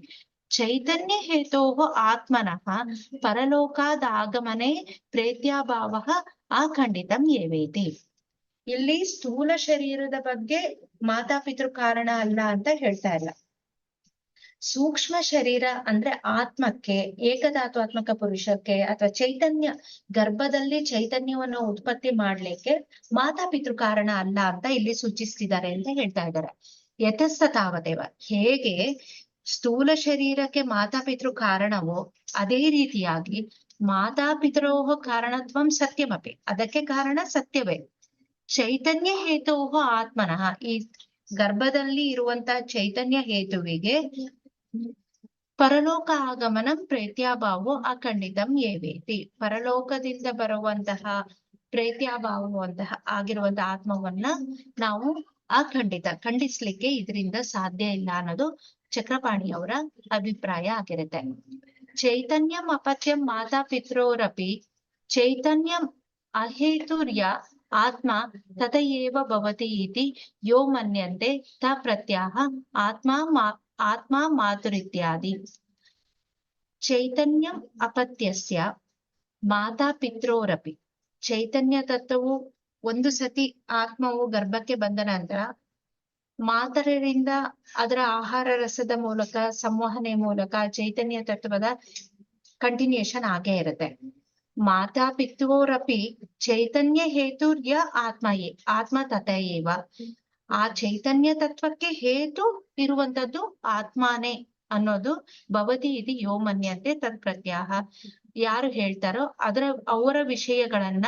ಚೈತನ್ಯ ಹೇತೋಃ ಆತ್ಮನಃ ಪರಲೋಕಾದಾಗಮನೆ ಪ್ರೇತ್ಯಾಭಾವ ಅಖಂಡಿತಂ ಏವೇತಿ. ಇಲ್ಲಿ ಸ್ಥೂಲ ಶರೀರದ ಬಗ್ಗೆ ಮಾತಾಪಿತೃ ಕಾರಣ ಅಲ್ಲ ಅಂತ ಹೇಳ್ತಾ ಇಲ್ಲ. ಸೂಕ್ಷ್ಮ ಶರೀರ ಅಂದ್ರೆ ಆತ್ಮಕ್ಕೆ, ಏಕಧಾತ್ವಾತ್ಮಕ ಪುರುಷಕ್ಕೆ ಅಥವಾ ಚೈತನ್ಯ ಗರ್ಭದಲ್ಲಿ ಚೈತನ್ಯವನ್ನು ಉತ್ಪತ್ತಿ ಮಾಡ್ಲಿಕ್ಕೆ ಮಾತಾಪಿತೃ ಕಾರಣ ಅಲ್ಲ ಅಂತ ಇಲ್ಲಿ ಸೂಚಿಸ್ತಿದ್ದಾರೆ ಅಂತ ಹೇಳ್ತಾ ಇದ್ದಾರೆ. ಯತಸ್ತಥಾವದೇವ, ಹೇಗೆ ಸ್ಥೂಲ ಶರೀರಕ್ಕೆ ಮಾತಾಪಿತೃ ಕಾರಣವೋ ಅದೇ ರೀತಿಯಾಗಿ ಮಾತಾಪಿತರೋಹ ಕಾರಣತ್ವಂ ಸತ್ಯಮಪಿ, ಅದಕ್ಕೆ ಕಾರಣ ಸತ್ಯವೇ. ಚೈತನ್ಯ ಹೇತೋಹ ಆತ್ಮನಃ, ಈ ಗರ್ಭದಲ್ಲಿ ಇರುವಂತಹ ಚೈತನ್ಯ ಹೇತುವಿಗೆ ಪರಲೋಕ ಆಗಮನಂ ಪ್ರೇತ್ಯಾಭಾವೋ ಅಖಂಡಿತಂ ಏವೇತಿ. ಪರಲೋಕದಿಂದ ಬರುವಂತಹ ಪ್ರೇತ್ಯಾಭಾವವಂತಹ ಆಗಿರುವಂತಹ ಆತ್ಮವನ್ನ ನಾವು ಖಂಡಿಸ್ಲಿಕ್ಕೆ ಇದರಿಂದ ಸಾಧ್ಯ ಇಲ್ಲ ಅನ್ನೋದು ಚಕ್ರಪಾಣಿಯವರ ಅಭಿಪ್ರಾಯ ಆಗಿರುತ್ತೆ. ಚೈತನ್ಯಂ ಅಪತ್ಯಂ ಮಾತಾಪಿತ್ರೋರಪಿ ಚೈತನ್ಯಂ ಅಹೇತುರ್ಯ ಆತ್ಮ ತಥೈವ ಭವತಿ ಇತಿ ಯೋ ಮನ್ಯಂತೆ ತ ಪ್ರತ್ಯಾಹ ಆತ್ಮ ಮಾತುರಿತ್ಯಾದಿ. ಚೈತನ್ಯಂ ಅಪತ್ಯಸ್ಯ ಮಾತಾ ಪಿತ್ರೋರಪಿ. ಚೈತನ್ಯ ತತ್ವವು ಒಂದು ಸತಿ ಆತ್ಮವು ಗರ್ಭಕ್ಕೆ ಬಂದ ನಂತರ ಮಾತರರಿಂದ ಅದರ ಆಹಾರ ರಸದ ಮೂಲಕ ಸಂವಹನೆ ಮೂಲಕ ಚೈತನ್ಯ ತತ್ವದ ಕಂಟಿನ್ಯೂಷನ್ ಆಗೇ ಇರುತ್ತೆ. ಮಾತಾ ಪಿತ್ರೋರಪಿ ಚೈತನ್ಯ ಹೇತುರ್ಯ ಆತ್ಮ ತಥೈವ. ಆ ಚೈತನ್ಯ ತತ್ವಕ್ಕೆ ಹೇತು ಇರುವಂತದ್ದು ಆತ್ಮಾನೇ ಅನ್ನೋದು ಭವತಿ ಇದು ಯೋ ಮನ್ಯಂತೆ ತತ್ ಪ್ರತ್ಯಾಹ. ಯಾರು ಹೇಳ್ತಾರೋ ಅವರ ವಿಷಯಗಳನ್ನ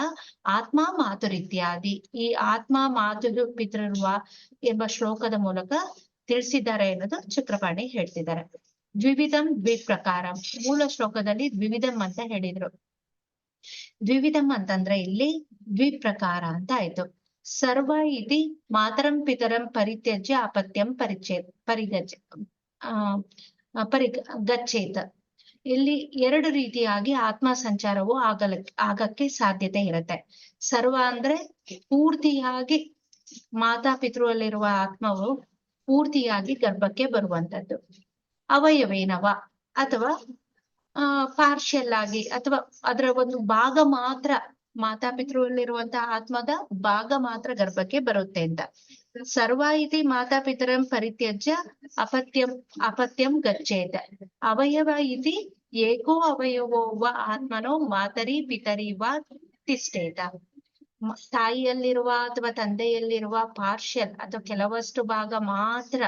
ಆತ್ಮ ಮಾತುರಿತ್ಯಾದಿ, ಈ ಆತ್ಮ ಮಾತು ಪಿತೃರ್ವ ಎಂಬ ಶ್ಲೋಕದ ಮೂಲಕ ತಿಳಿಸಿದ್ದಾರೆ ಅನ್ನೋದು ಚಕ್ರಪಾಣಿ ಹೇಳ್ತಿದ್ದಾರೆ. ದ್ವಿವಿಧಂ ದ್ವಿಪ್ರಕಾರ, ಮೂಲ ಶ್ಲೋಕದಲ್ಲಿ ದ್ವಿವಿಧಂ ಅಂತ ಹೇಳಿದ್ರು. ದ್ವಿವಿಧಂ ಅಂತಂದ್ರೆ ಇಲ್ಲಿ ದ್ವಿಪ್ರಕಾರ ಅಂತ ಆಯ್ತು. ಸರ್ವ ಇತಿ ಮಾತರಂ ಪಿತರಂ ಪರಿತ್ಯಜ್ಯ ಅಪತ್ಯಂ ಗಚ್ಚೇತ್. ಇಲ್ಲಿ ಎರಡು ರೀತಿಯಾಗಿ ಆತ್ಮ ಸಂಚಾರವು ಆಗಕ್ಕೆ ಸಾಧ್ಯತೆ ಇರುತ್ತೆ. ಸರ್ವ ಅಂದ್ರೆ ಪೂರ್ತಿಯಾಗಿ ಮಾತಾಪಿತೃವಲ್ಲಿರುವ ಆತ್ಮವು ಪೂರ್ತಿಯಾಗಿ ಗರ್ಭಕ್ಕೆ ಬರುವಂತದ್ದು. ಅವಯವೇನವ ಅಥವಾ ಪಾರ್ಷಿಯಲ್ ಆಗಿ ಅಥವಾ ಅದರ ಒಂದು ಭಾಗ ಮಾತ್ರ, ಮಾತಾಪಿತೃವಲ್ಲಿರುವಂತಹ ಆತ್ಮದ ಭಾಗ ಮಾತ್ರ ಗರ್ಭಕ್ಕೆ ಬರುತ್ತೆ ಅಂತ. ಸರ್ವ ಇತಿ ಮಾತಾಪಿತರಂ ಪರಿತ್ಯಜ್ಯ ಅಪತ್ಯಂ ಗಚ್ಚೇತ್. ಅವಯವ ಇತಿ ಏಕೋ ಅವಯವೋ ವ ಆತ್ಮನೋ ಮಾತರಿ ಪಿತರಿ ವ ತಿಷ್ಠೇತ. ತಾಯಿಯಲ್ಲಿರುವ ಅಥವಾ ತಂದೆಯಲ್ಲಿರುವ ಪಾರ್ಷಿಯಲ್ ಅಥವಾ ಕೆಲವಷ್ಟು ಭಾಗ ಮಾತ್ರ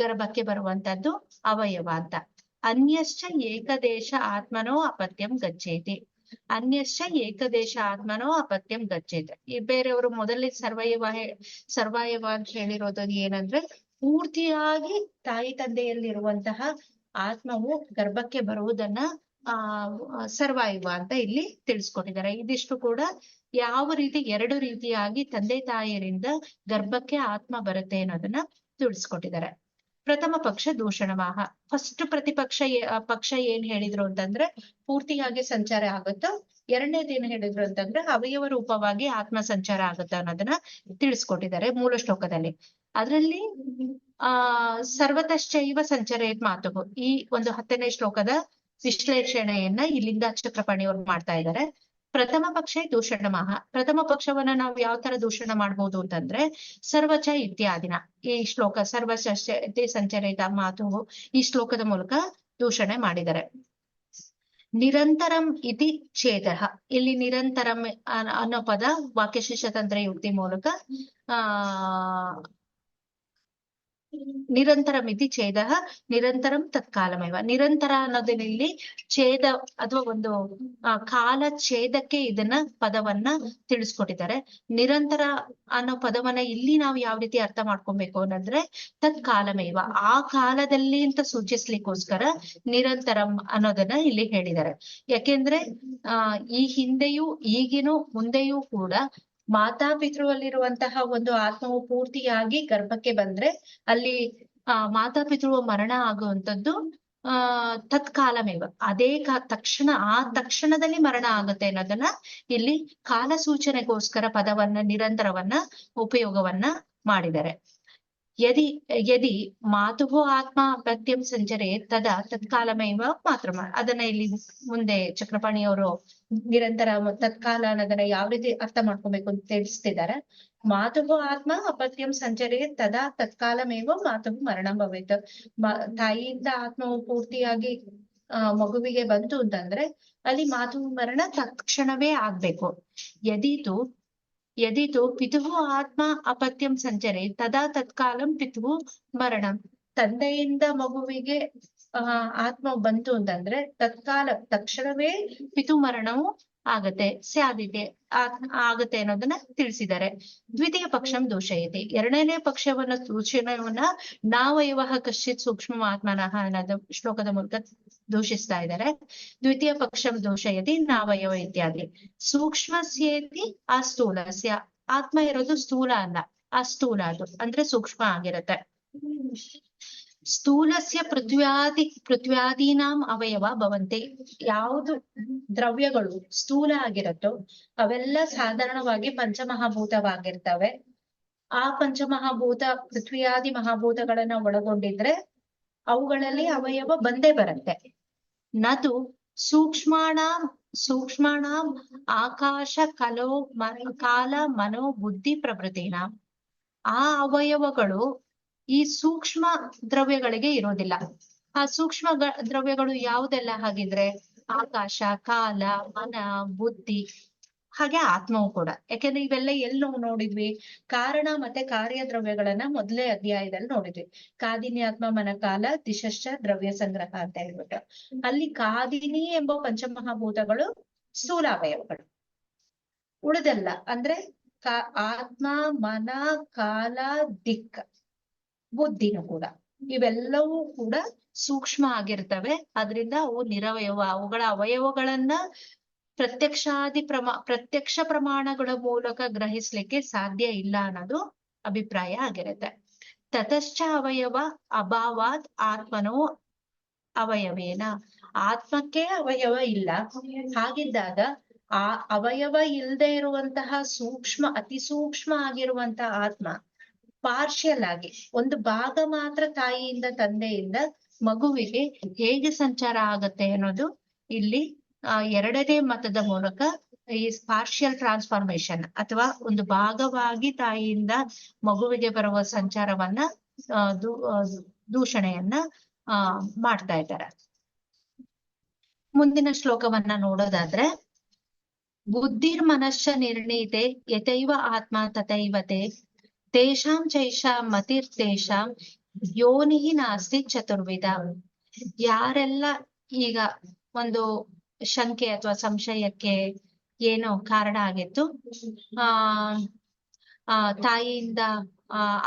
ಗರ್ಭಕ್ಕೆ ಬರುವಂತದ್ದು ಅವಯವ ಅಂತ. ಅನ್ಯಶ್ಚ ಏಕದೇಶ ಆತ್ಮನೋ ಅಪತ್ಯಂ ಗಚ್ಚೇತಿ. ಅನ್ಯಶ್ಚ ಏಕದೇಶ ಆತ್ಮನೋ ಅಪತ್ಯಂ ಗಚ್ಚೇತಿ. ಈ ಬೇರೆಯವರು ಮೊದಲೇ ಸರ್ವಯವ ಅಂತ ಹೇಳಿರೋದು ಏನಂದ್ರೆ ಪೂರ್ತಿಯಾಗಿ ತಾಯಿ ತಂದೆಯಲ್ಲಿರುವಂತಹ ಆತ್ಮವು ಗರ್ಭಕ್ಕೆ ಬರುವುದನ್ನ ಸರ್ವಯವ ಅಂತ ಇಲ್ಲಿ ತಿಳಿಸ್ಕೊಟ್ಟಿದ್ದಾರೆ. ಇದಿಷ್ಟು ಕೂಡ ಯಾವ ರೀತಿ ಎರಡು ರೀತಿಯಾಗಿ ತಂದೆ ತಾಯಿಯರಿಂದ ಗರ್ಭಕ್ಕೆ ಆತ್ಮ ಬರುತ್ತೆ ಅನ್ನೋದನ್ನ ತಿಳಿಸ್ಕೊಟ್ಟಿದ್ದಾರೆ. ಪ್ರಥಮ ಪಕ್ಷ ದೂಷಣವಾಹ. ಫಸ್ಟ್ ಪಕ್ಷ ಏನ್ ಹೇಳಿದ್ರು ಅಂತಂದ್ರೆ ಪೂರ್ತಿಯಾಗಿ ಸಂಚಾರ ಆಗುತ್ತೋ. ಎರಡನೇದು ಏನ್ ಹೇಳಿದ್ರು ಅಂತಂದ್ರೆ ಅವಯವ ರೂಪವಾಗಿ ಆತ್ಮ ಸಂಚಾರ ಆಗುತ್ತೋ ಅನ್ನೋದನ್ನ ತಿಳಿಸ್ಕೊಟ್ಟಿದ್ದಾರೆ ಮೂಲ ಶ್ಲೋಕದಲ್ಲಿ. ಅದರಲ್ಲಿ ಸರ್ವತಶ್ಚೈವ ಸಂಚರೇತ್ ಮಾತುಗು, ಈ ಒಂದು 10ನೇ ಶ್ಲೋಕದ ವಿಶ್ಲೇಷಣೆಯನ್ನ ಇಲ್ಲಿಂದ ಚಕ್ರಪಾಣಿಯವರು ಮಾಡ್ತಾ ಇದ್ದಾರೆ. ಪ್ರಥಮ ಪಕ್ಷ ದೂಷಣ ಮಹ. ಪ್ರಥಮ ಪಕ್ಷವನ್ನ ನಾವು ಯಾವ ತರ ದೂಷಣ ಮಾಡ್ಬೋದು ಅಂತಂದ್ರೆ ಸರ್ವಚ ಇತ್ಯಾದಿನ, ಈ ಶ್ಲೋಕ ಸರ್ವಚ ಸಂಚರಿತ ಮಾತು ಈ ಶ್ಲೋಕದ ಮೂಲಕ ದೂಷಣೆ ಮಾಡಿದ್ದಾರೆ. ನಿರಂತರಂ ಇತಿ ಛೇದ. ಇಲ್ಲಿ ನಿರಂತರಂ ಅನ್ನೋ ಪದ ವಾಕ್ಯಶೇಷತಂತ್ರ ಯುಕ್ತಿ ಮೂಲಕ ನಿರಂತರಂ ಇತಿ ಛೇದ ನಿರಂತರಂ ತತ್ಕಾಲಮೇವ. ನಿರಂತರ ಅನ್ನೋದಿನಲ್ಲಿ ಛೇದ ಅಥವಾ ಒಂದು ಕಾಲ ಛೇದಕ್ಕೆ ಇದನ್ನ ಪದವನ್ನ ತಿಳಿಸ್ಕೊಟ್ಟಿದ್ದಾರೆ. ನಿರಂತರ ಅನ್ನೋ ಪದವನ್ನ ಇಲ್ಲಿ ನಾವು ಯಾವ ರೀತಿ ಅರ್ಥ ಮಾಡ್ಕೊಬೇಕು ಅನ್ನಂದ್ರೆ ತತ್ಕಾಲಮೇವ, ಆ ಕಾಲದಲ್ಲಿ ಅಂತ ಸೂಚಿಸ್ಲಿಕ್ಕೋಸ್ಕರ ನಿರಂತರಂ ಅನ್ನೋದನ್ನ ಇಲ್ಲಿ ಹೇಳಿದ್ದಾರೆ. ಯಾಕೆಂದ್ರೆ ಈ ಹಿಂದೆಯೂ ಈಗಿನೂ ಮುಂದೆಯೂ ಕೂಡ ಮಾತಾಪಿತೃವಲ್ಲಿರುವಂತಹ ಒಂದು ಆತ್ಮವು ಪೂರ್ತಿಯಾಗಿ ಗರ್ಭಕ್ಕೆ ಬಂದ್ರೆ ಅಲ್ಲಿ ಮಾತಾಪಿತೃವ ಮರಣ ಆಗುವಂಥದ್ದು ತತ್ಕಾಲಮೇವ, ಅದೇ ತಕ್ಷಣದಲ್ಲಿ ಮರಣ ಆಗುತ್ತೆ ಅನ್ನೋದನ್ನ ಇಲ್ಲಿ ಕಾಲ ಸೂಚನೆಗೋಸ್ಕರ ಪದವನ್ನ ನಿರಂತರವನ್ನ ಉಪಯೋಗವನ್ನ ಮಾಡಿದ್ದಾರೆ. ಯದಿ ಮಾತುಹೋ ಆತ್ಮ ಅಪತ್ಯಂ ಸಂಚರೆ ತದಾ ತತ್ಕಾಲಮೇವ ಮಾತ್ರ. ಅದನ್ನ ಇಲ್ಲಿ ಮುಂದೆ ಚಕ್ರಪಾಣಿಯವರು ನಿರಂತರ ತತ್ಕಾಲ ಅನ್ನೋದನ್ನ ಯಾವ ರೀತಿ ಅರ್ಥ ಮಾಡ್ಕೊಬೇಕು ಅಂತ ತಿಳಿಸ್ತಿದ್ದಾರೆ. ಮಾತುಹೋ ಆತ್ಮ ಅಪತ್ಯಂ ಸಂಚರೆ ತದಾ ತತ್ಕಾಲಮೇವ ಮಾತುಹು ಮರಣ ಭವೇತ್. ತಾಯಿಯಿಂದ ಆತ್ಮವು ಪೂರ್ತಿಯಾಗಿ ಮಗುವಿಗೆ ಬಂತು ಅಂತಂದ್ರೆ ಅಲ್ಲಿ ಮಾತು ಮರಣ ತಕ್ಷಣವೇ ಆಗ್ಬೇಕು. ಯದಿತು ಪಿತುಹು ಆತ್ಮ ಅಪತ್ಯಂ ಸಂಚರೆ ತದಾ ತತ್ಕಾಲಂ ಪಿತುಹು ಮರಣಂ. ತಂದೆಯಿಂದ ಮಗುವಿಗೆ ಆತ್ಮ ಬಂತು ಅಂತಂದ್ರೆ ತಕ್ಷಣವೇ ಪಿತು ಮರಣವು ಆಗತ್ತೆ, ಸ್ಯಾದಿದೆ ಆಗತ್ತೆ ಅನ್ನೋದನ್ನ ತಿಳಿಸಿದ್ದಾರೆ. ದ್ವಿತೀಯ ಪಕ್ಷಂ ದೂಷಯತಿ. ಎರಡನೇ ಪಕ್ಷವನ್ನ ದೂಷಣವನ್ನ ನಾವಯವ ಕಶ್ಚಿತ್ ಸೂಕ್ಷ್ಮ ಆತ್ಮನಃ ಅನ್ನೋದು ಶ್ಲೋಕದ ಮೂಲಕ ದೂಷಿಸ್ತಾ ಇದ್ದಾರೆ. ದ್ವಿತೀಯ ಪಕ್ಷಂ ದೂಷಯತಿ ನಾವಯವ ಇತ್ಯಾದಿ. ಸೂಕ್ಷ್ಮಸ್ಯೇತಿ ಅಸ್ಥೂಲಸ್ಯ. ಆತ್ಮ ಇರೋದು ಸ್ಥೂಲ ಅಲ್ಲ, ಅಸ್ಥೂಲ ಅದು ಅಂದ್ರೆ ಸೂಕ್ಷ್ಮ ಆಗಿರುತ್ತೆ. ಸ್ಥೂಲಸ್ಯ ಪೃಥ್ವ್ಯಾದೀನಾಂ ಅವಯವ ಭವಂತಿ. ಯಾವುದು ದ್ರವ್ಯಗಳು ಸ್ಥೂಲ ಆಗಿರತ್ತೋ ಅವೆಲ್ಲ ಸಾಧಾರಣವಾಗಿ ಪಂಚಮಹಾಭೂತವಾಗಿರ್ತವೆ. ಆ ಪಂಚಮಹಾಭೂತ ಪೃಥ್ವಿಯಾದಿ ಮಹಾಭೂತಗಳನ್ನ ಒಳಗೊಂಡಿದ್ರೆ ಅವುಗಳಲ್ಲಿ ಅವಯವ ಬಂದೇ ಬರುತ್ತೆ. ನದು ಸೂಕ್ಷ್ಮಾಣಾಂ ಆಕಾಶ ಕಾಲ ಮನೋ ಬುದ್ಧಿ ಪ್ರಭೃತಿನ. ಆ ಅವಯವಗಳು ಈ ಸೂಕ್ಷ್ಮ ದ್ರವ್ಯಗಳಿಗೆ ಇರೋದಿಲ್ಲ. ಆ ಸೂಕ್ಷ್ಮ ದ್ರವ್ಯಗಳು ಯಾವುದೆಲ್ಲ ಹಾಗಿದ್ರೆ? ಆಕಾಶ, ಕಾಲ, ಮನ, ಬುದ್ಧಿ, ಹಾಗೆ ಆತ್ಮವು ಕೂಡ. ಯಾಕೆಂದ್ರೆ ಇವೆಲ್ಲ ಎಲ್ಲಿ ನಾವು ನೋಡಿದ್ವಿ? ಕಾರಣ ಮತ್ತೆ ಕಾರ್ಯ ದ್ರವ್ಯಗಳನ್ನ ಮೊದಲೇ ಅಧ್ಯಾಯದಲ್ಲಿ ನೋಡಿದ್ವಿ. ಕಾದಿನ್ಯಾತ್ಮ ಮನಕಾಲ ದಿಶಶ್ಚ ದ್ರವ್ಯ ಸಂಗ್ರಹ ಅಂತ ಹೇಳ್ಬಿಟ್ಟು. ಅಲ್ಲಿ ಕಾದಿನಿ ಎಂಬ ಪಂಚಮಹಾಭೂತಗಳು ಸ್ಥೂಲಾವಯವಗಳು. ಉಳಿದಲ್ಲ ಅಂದ್ರೆ ಆತ್ಮ, ಮನ, ಕಾಲ, ದಿಕ್, ಬುದ್ಧಿನೂ ಕೂಡ, ಇವೆಲ್ಲವೂ ಕೂಡ ಸೂಕ್ಷ್ಮ ಆಗಿರ್ತವೆ. ಅದರಿಂದ ಅವು ನಿರವಯವ. ಅವುಗಳ ಅವಯವಗಳನ್ನ ಪ್ರತ್ಯಕ್ಷ ಪ್ರಮಾಣಗಳ ಮೂಲಕ ಗ್ರಹಿಸ್ಲಿಕ್ಕೆ ಸಾಧ್ಯ ಇಲ್ಲ ಅನ್ನೋದು ಅಭಿಪ್ರಾಯ ಆಗಿರುತ್ತೆ. ತತಶ್ಚ ಅವಯವ ಅಭಾವಾತ್ ಆತ್ಮನೋ ಅವಯವೇನ. ಆತ್ಮಕ್ಕೆ ಅವಯವ ಇಲ್ಲ. ಹಾಗಿದ್ದಾಗ ಆ ಅವಯವ ಇಲ್ಲದೆ ಇರುವಂತಹ ಅತಿ ಸೂಕ್ಷ್ಮ ಆಗಿರುವಂತಹ ಆತ್ಮ ಪಾರ್ಷಿಯಲ್ ಆಗಿ ಒಂದು ಭಾಗ ಮಾತ್ರ ತಾಯಿಯಿಂದ ತಂದೆಯಿಂದ ಮಗುವಿಗೆ ಹೇಗೆ ಸಂಚಾರ ಆಗತ್ತೆ ಅನ್ನೋದು ಇಲ್ಲಿ ಎರಡನೇ ಮತದ ಮೂಲಕ ಈ ಪಾರ್ಷಿಯಲ್ ಟ್ರಾನ್ಸ್ಫಾರ್ಮೇಶನ್ ಅಥವಾ ಒಂದು ಭಾಗವಾಗಿ ತಾಯಿಯಿಂದ ಮಗುವಿಗೆ ಬರುವ ಸಂಚಾರವನ್ನ ದೂಷಣೆಯನ್ನ ಮಾಡ್ತಾ ಇದ್ದಾರೆ. ಮುಂದಿನ ಶ್ಲೋಕವನ್ನ ನೋಡೋದಾದ್ರೆ, ಬುದ್ಧಿರ್ಮನಶ್ಚ ನಿರ್ಣೀತೆ ಯಥೈವ ಆತ್ಮ ತಥೈವತೆ ತೇಷಾಂ ಚೈಷಾಂ ಮತಿರ್ತೇಷಾಂ ಯೋನಿಹಿ ನಾಸ್ತಿ ಚತುರ್ವಿಧ. ಯಾರೆಲ್ಲ ಈಗ ಒಂದು ಶಂಕೆ ಅಥವಾ ಸಂಶಯಕ್ಕೆ ಏನೋ ಕಾರಣ ಆಗಿತ್ತು, ತಾಯಿಯಿಂದ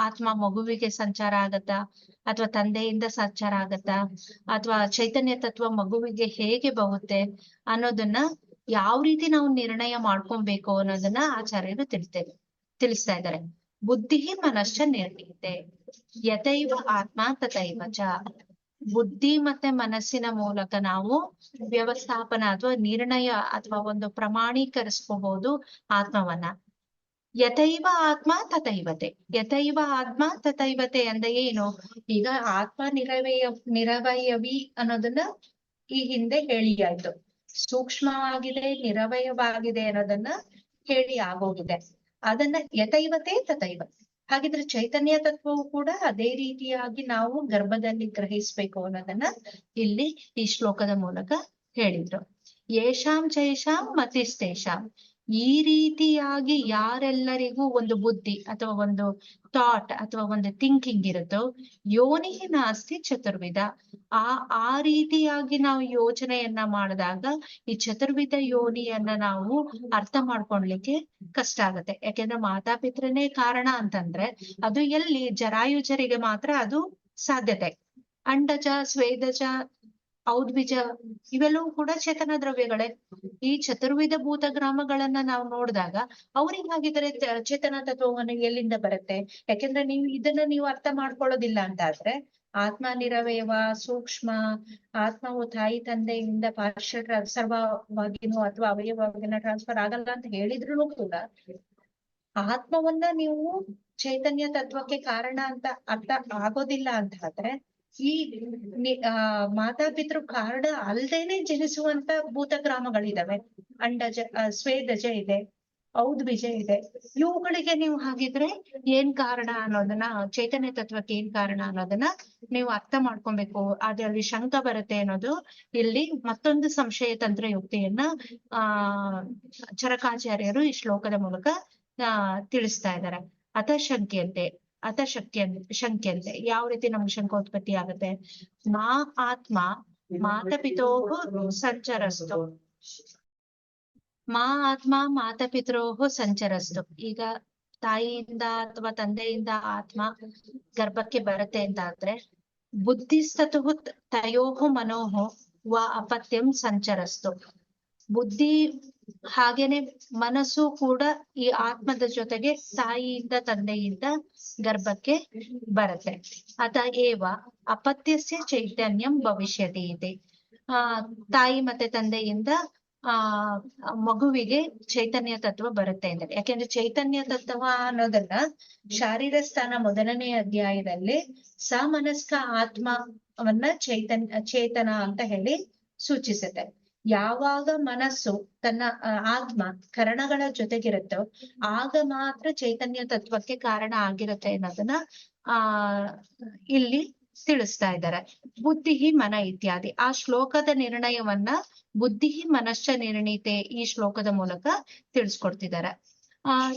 ಆತ್ಮ ಮಗುವಿಗೆ ಸಂಚಾರ ಆಗತ್ತಾ ಅಥವಾ ತಂದೆಯಿಂದ ಸಂಚಾರ ಆಗತ್ತಾ ಅಥವಾ ಚೈತನ್ಯ ತತ್ವ ಮಗುವಿಗೆ ಹೇಗೆ ಬರುತ್ತೆ ಅನ್ನೋದನ್ನ ಯಾವ ರೀತಿ ನಾವು ನಿರ್ಣಯ ಮಾಡ್ಕೊಬೇಕು ಅನ್ನೋದನ್ನ ಆಚಾರ್ಯರು ತಿಳಿಸ್ತಾ ಇದ್ದಾರೆ. ಬುದ್ಧಿ ಮನಶ್ಚ ನಿರ್ಣೀತೆ ಯಥೈವ ಆತ್ಮ ತಥೈವ ಚ. ಬುದ್ಧಿ ಮತ್ತೆ ಮನಸ್ಸಿನ ಮೂಲಕ ನಾವು ವ್ಯವಸ್ಥಾಪನ ಅಥವಾ ನಿರ್ಣಯ ಅಥವಾ ಒಂದು ಪ್ರಮಾಣೀಕರಿಸ್ಕೋಬಹುದು ಆತ್ಮವನ್ನ. ಯಥೈವ ಆತ್ಮ ತಥೈವತೆ. ಯಥೈವ ಆತ್ಮ ತಥೈವತೆ ಅಂದ್ರೆ ಏನು? ಈಗ ಆತ್ಮ ನಿರವಯವಿ ಅನ್ನೋದನ್ನ ಈ ಹಿಂದೆ ಹೇಳಿ ಆಯ್ತು. ಸೂಕ್ಷ್ಮವಾಗಿದೆ, ನಿರವಯವಾಗಿದೆ ಅನ್ನೋದನ್ನ ಹೇಳಿ ಆಗೋಗಿದೆ. ಅದನ್ನ ಯಥೈವತೆ ತಥೈವ. ಹಾಗಿದ್ರೆ ಚೈತನ್ಯ ತತ್ವವು ಕೂಡ ಅದೇ ರೀತಿಯಾಗಿ ನಾವು ಗರ್ಭದಲ್ಲಿ ಗ್ರಹಿಸ್ಬೇಕು ಅನ್ನೋದನ್ನ ಇಲ್ಲಿ ಈ ಶ್ಲೋಕದ ಮೂಲಕ ಹೇಳಿದ್ರು. ಯೇಷಾಂ ಚೈಷಾಂ ಮತಿಸ್ತೇಷಾಂ. ಈ ರೀತಿಯಾಗಿ ಯಾರೆಲ್ಲರಿಗೂ ಒಂದು ಬುದ್ಧಿ ಅಥವಾ ಒಂದು ಥಾಟ್ ಅಥವಾ ಒಂದು ಥಿಂಕಿಂಗ್ ಇರುತ್ತೋ, ಯೋನಿಹಿ ನಾಸ್ತಿ ಚತುರ್ವಿಧ. ಆ ರೀತಿಯಾಗಿ ನಾವು ಯೋಚನೆಯನ್ನ ಮಾಡಿದಾಗ ಈ ಚತುರ್ವಿಧ ಯೋನಿಯನ್ನ ನಾವು ಅರ್ಥ ಮಾಡ್ಕೊಳ್ಲಿಕ್ಕೆ ಕಷ್ಟ ಆಗತ್ತೆ. ಯಾಕೆಂದ್ರೆ ಮಾತಾಪಿತ್ರನೇ ಕಾರಣ ಅಂತಂದ್ರೆ ಅದು ಎಲ್ಲಿ ಜರಾಯುಜರಿಗೆ ಮಾತ್ರ ಅದು ಸಾಧ್ಯತೆ. ಅಂಡಜ, ಸ್ವೇದಜ, ಔದ್ಬೀಜ ಇವೆಲ್ಲವೂ ಕೂಡ ಚೇತನ ದ್ರವ್ಯಗಳೇ. ಈ ಚತುರ್ವಿಧ ಭೂತ ಗ್ರಾಮಗಳನ್ನ ನಾವು ನೋಡಿದಾಗ ಅವ್ರಿಗೆ ಹಾಗಿದ್ರೆ ಚೇತನ ತತ್ವವನ್ನು ಎಲ್ಲಿಂದ ಬರುತ್ತೆ? ಯಾಕೆಂದ್ರೆ ನೀವು ಅರ್ಥ ಮಾಡ್ಕೊಳ್ಳೋದಿಲ್ಲ ಅಂತ ಆದ್ರೆ ಆತ್ಮ ನಿರವಯವ, ಸೂಕ್ಷ್ಮ, ಆತ್ಮವು ತಾಯಿ ತಂದೆಯಿಂದ ಪಾರ್ಷಿಯಲ್ ಸರ್ವವಾಗಿನೋ ಅಥವಾ ಅವಯವವಾಗಿನ ಟ್ರಾನ್ಸ್ಫರ್ ಆಗಲ್ಲ ಅಂತ ಹೇಳಿದ್ರು ಕೂಡ ಆತ್ಮವನ್ನ ನೀವು ಚೈತನ್ಯ ತತ್ವಕ್ಕೆ ಕಾರಣ ಅಂತ ಅರ್ಥ ಆಗೋದಿಲ್ಲ ಅಂತ ಆದ್ರೆ ಈ ಮಾತಾಪಿತೃ ಕಾರಣ ಅಲ್ದೇನೆ ಜನಿಸುವಂತ ಭೂತಗ್ರಾಮಗಳಿದಾವೆ. ಅಂಡಜ, ಸ್ವೇದಜ ಇದೆ, ಔದ್ಬೀಜ ಇದೆ. ಇವುಗಳಿಗೆ ನೀವು ಹಾಗಿದ್ರೆ ಏನ್ ಕಾರಣ ಅನ್ನೋದನ್ನ, ಚೈತನ್ಯ ತತ್ವಕ್ಕೆ ಏನ್ ಕಾರಣ ಅನ್ನೋದನ್ನ ನೀವು ಅರ್ಥ ಮಾಡ್ಕೊಬೇಕು. ಅದರಲ್ಲಿ ಶಂಕ ಬರುತ್ತೆ ಅನ್ನೋದು ಇಲ್ಲಿ ಮತ್ತೊಂದು ಸಂಶಯ ತಂತ್ರ ಯುಕ್ತಿಯನ್ನ ಚರಕಾಚಾರ್ಯರು ಈ ಶ್ಲೋಕದ ಮೂಲಕ ತಿಳಿಸ್ತಾ ಇದ್ದಾರೆ. ಶಂಕ್ಯಂತೆ ಯಾವ ರೀತಿ ನಮ್ಗೆ ಶಂಕೋತ್ಪತ್ತಿ ಆಗುತ್ತೆ? ಮಾ ಆತ್ಮ ಮಾತಪಿತೋಹು ಸಂಚರಸ್ತು. ಮಾ ಆತ್ಮ ಮಾತಪಿತರೋಹು ಸಂಚರಸ್ತು. ಈಗ ತಾಯಿಯಿಂದ ಅಥವಾ ತಂದೆಯಿಂದ ಆತ್ಮ ಗರ್ಭಕ್ಕೆ ಬರುತ್ತೆ ಅಂತ ಆದ್ರೆ ಬುದ್ಧಿಸ್ತತು ತಯೋಹು ಮನೋಹು ವ ಅಪತ್ಯಂ ಸಂಚರಸ್ತು. ಬುದ್ಧಿ ಹಾಗೇನೆ ಮನಸ್ಸು ಕೂಡ ಈ ಆತ್ಮದ ಜೊತೆಗೆ ತಾಯಿಯಿಂದ ತಂದೆಯಿಂದ ಗರ್ಭಕ್ಕೆ ಬರುತ್ತೆ. ಅತ ಏವ ಅಪತ್ಯಸ್ಯ ಚೈತನ್ಯಂ ಭವಿಷ್ಯತಿ ಇದೆ. ತಾಯಿ ಮತ್ತೆ ತಂದೆಯಿಂದ ಮಗುವಿಗೆ ಚೈತನ್ಯ ತತ್ವ ಬರುತ್ತೆ ಅಂದ್ರೆ, ಯಾಕೆಂದ್ರೆ ಚೈತನ್ಯ ತತ್ವ ಅನ್ನೋದನ್ನ ಶಾರೀರ ಸ್ಥಾನ ಮೊದಲನೇ ಅಧ್ಯಾಯದಲ್ಲಿ ಸಮನಸ್ಕ ಆತ್ಮವನ್ನ ಚೇತನ ಅಂತ ಹೇಳಿ ಸೂಚಿಸುತ್ತೆ. ಯಾವಾಗ ಮನಸ್ಸು ತನ್ನ ಆತ್ಮ ಕರಣಗಳ ಜೊತೆಗಿರುತ್ತೋ ಆಗ ಮಾತ್ರ ಚೈತನ್ಯ ತತ್ವಕ್ಕೆ ಕಾರಣ ಆಗಿರುತ್ತೆ ಅನ್ನೋದನ್ನ ಆ ಇಲ್ಲಿ ತಿಳಿಸ್ತಾ ಇದ್ದಾರೆ. ಬುದ್ಧಿ ಮನ ಇತ್ಯಾದಿ ಆ ಶ್ಲೋಕದ ನಿರ್ಣಯವನ್ನ ಬುದ್ಧಿ ಮನಶ್ಚ ನಿರ್ಣೀತೆ ಈ ಶ್ಲೋಕದ ಮೂಲಕ ತಿಳಿಸ್ಕೊಡ್ತಿದ್ದಾರೆ.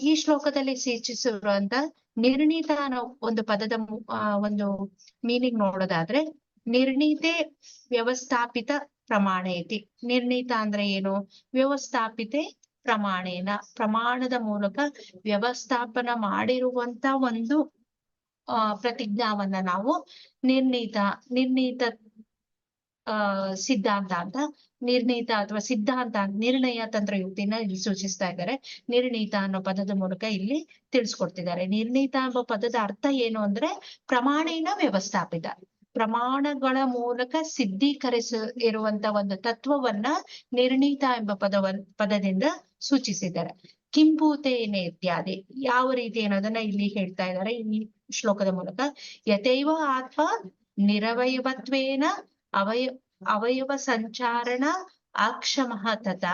ಈ ಶ್ಲೋಕದಲ್ಲಿ ಸೂಚಿಸಿರುವಂತ ನಿರ್ಣೀತ ಅನ್ನೋ ಒಂದು ಪದದ ಒಂದು ಮೀನಿಂಗ್ ನೋಡೋದಾದ್ರೆ, ನಿರ್ಣೀತೆ ವ್ಯವಸ್ಥಾಪಿತ ಪ್ರಮಾಣೇತಿ. ನಿರ್ಣೀತ ಅಂದ್ರೆ ಏನು? ವ್ಯವಸ್ಥಾಪಿತೆ ಪ್ರಮಾಣೇನ, ಪ್ರಮಾಣದ ಮೂಲಕ ವ್ಯವಸ್ಥಾಪನ ಮಾಡಿರುವಂತ ಒಂದು ಪ್ರತಿಜ್ಞಾವನ್ನ ನಾವು ನಿರ್ಣೀತ ಸಿದ್ಧಾಂತ ಅಂತ, ನಿರ್ಣೀತ ಅಥವಾ ಸಿದ್ಧಾಂತ, ನಿರ್ಣಯ ತಂತ್ರಯುಕ್ತಿನ ಇಲ್ಲಿ ಸೂಚಿಸ್ತಾ ಇದ್ದಾರೆ. ನಿರ್ಣೀತ ಅನ್ನೋ ಪದದ ಮೂಲಕ ಇಲ್ಲಿ ತಿಳಿಸ್ಕೊಡ್ತಿದ್ದಾರೆ. ನಿರ್ಣೀತ ಎಂಬ ಪದದ ಅರ್ಥ ಏನು ಅಂದ್ರೆ ಪ್ರಮಾಣೇನ ವ್ಯವಸ್ಥಾಪಿತ, ಪ್ರಮಾಣಗಳ ಮೂಲಕ ಇರುವಂತ ಒಂದು ತತ್ವವನ್ನ ನಿರ್ಣೀತ ಎಂಬ ಪದದಿಂದ ಸೂಚಿಸಿದ್ದಾರೆ. ಕಿಂಭೂತೇನೆ ಇತ್ಯಾದಿ ಯಾವ ರೀತಿ ಅನ್ನೋದನ್ನ ಇಲ್ಲಿ ಹೇಳ್ತಾ ಇದ್ದಾರೆ ಈ ಶ್ಲೋಕದ ಮೂಲಕ. ಯಥೈವ ಆತ್ಮ ನಿರವಯವತ್ವೇನ ಅವಯವ ಸಂಚಾರಣ ಅಕ್ಷಮಃ ತಥಾ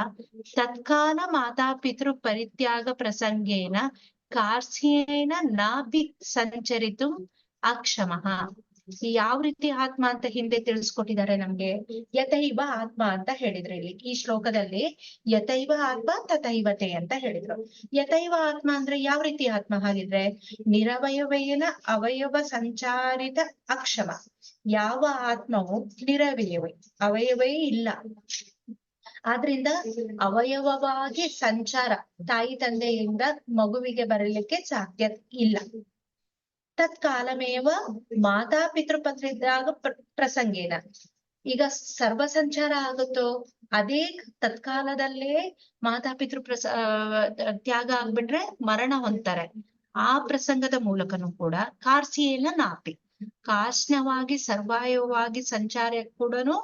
ತತ್ಕಾಲ ಮಾತಾಪಿತೃ ಪರಿತ್ಯಾಗ ಪ್ರಸಂಗೇನ ಕಾರ್ಸ್ಯೇನ ನಾಭಿ ಸಂಚರಿತು ಅಕ್ಷಮಃ. ಯಾವ ರೀತಿ ಆತ್ಮ ಅಂತ ಹಿಂದೆ ತಿಳಿಸ್ಕೊಟ್ಟಿದ್ದಾರೆ ನಮ್ಗೆ. ಯಥೈವ ಆತ್ಮ ಅಂತ ಹೇಳಿದ್ರು ಇಲ್ಲಿ ಈ ಶ್ಲೋಕದಲ್ಲಿ. ಯಥೈವ ಆತ್ಮ ತಥೈವತೆ ಅಂತ ಹೇಳಿದ್ರು. ಯಥೈವ ಆತ್ಮ ಅಂದ್ರೆ ಯಾವ ರೀತಿ ಆತ್ಮ ಹಾಗಿದ್ರೆ? ನಿರವಯವೇನ ಅವಯವ ಸಂಚಾರಿತ ಅಕ್ಷಮ. ಯಾವ ಆತ್ಮವು ನಿರವಯವೇ, ಅವಯವೇ ಇಲ್ಲ, ಆದ್ರಿಂದ ಅವಯವವಾಗಿ ಸಂಚಾರ ತಾಯಿ ತಂದೆಯಿಂದ ಮಗುವಿಗೆ ಬರಲಿಕ್ಕೆ ಸಾಧ್ಯ ಇಲ್ಲ. ತತ್ಕಾಲಮೇವ ಮಾತಾಪಿತೃಪತ್ರಿದ್ದಾಗ ಪ್ರಸಂಗೇನ. ಈಗ ಸರ್ವ ಸಂಚಾರ ಆಗುತ್ತೋ ಅದೇ ತತ್ಕಾಲದಲ್ಲೇ ಮಾತಾಪಿತೃ ತ್ಯಾಗ ಆಗ್ಬಿಟ್ರೆ ಮರಣ ಹೊಂತಾರೆ. ಆ ಪ್ರಸಂಗದ ಮೂಲಕನೂ ಕೂಡ ಕಾರ್ಸಿಯೇನ ನಾಪಿ, ಕಾರ್ಸ್ಯವಾಗಿ ಸರ್ವಾಯವವಾಗಿ ಸಂಚಾರ ಕೂಡನು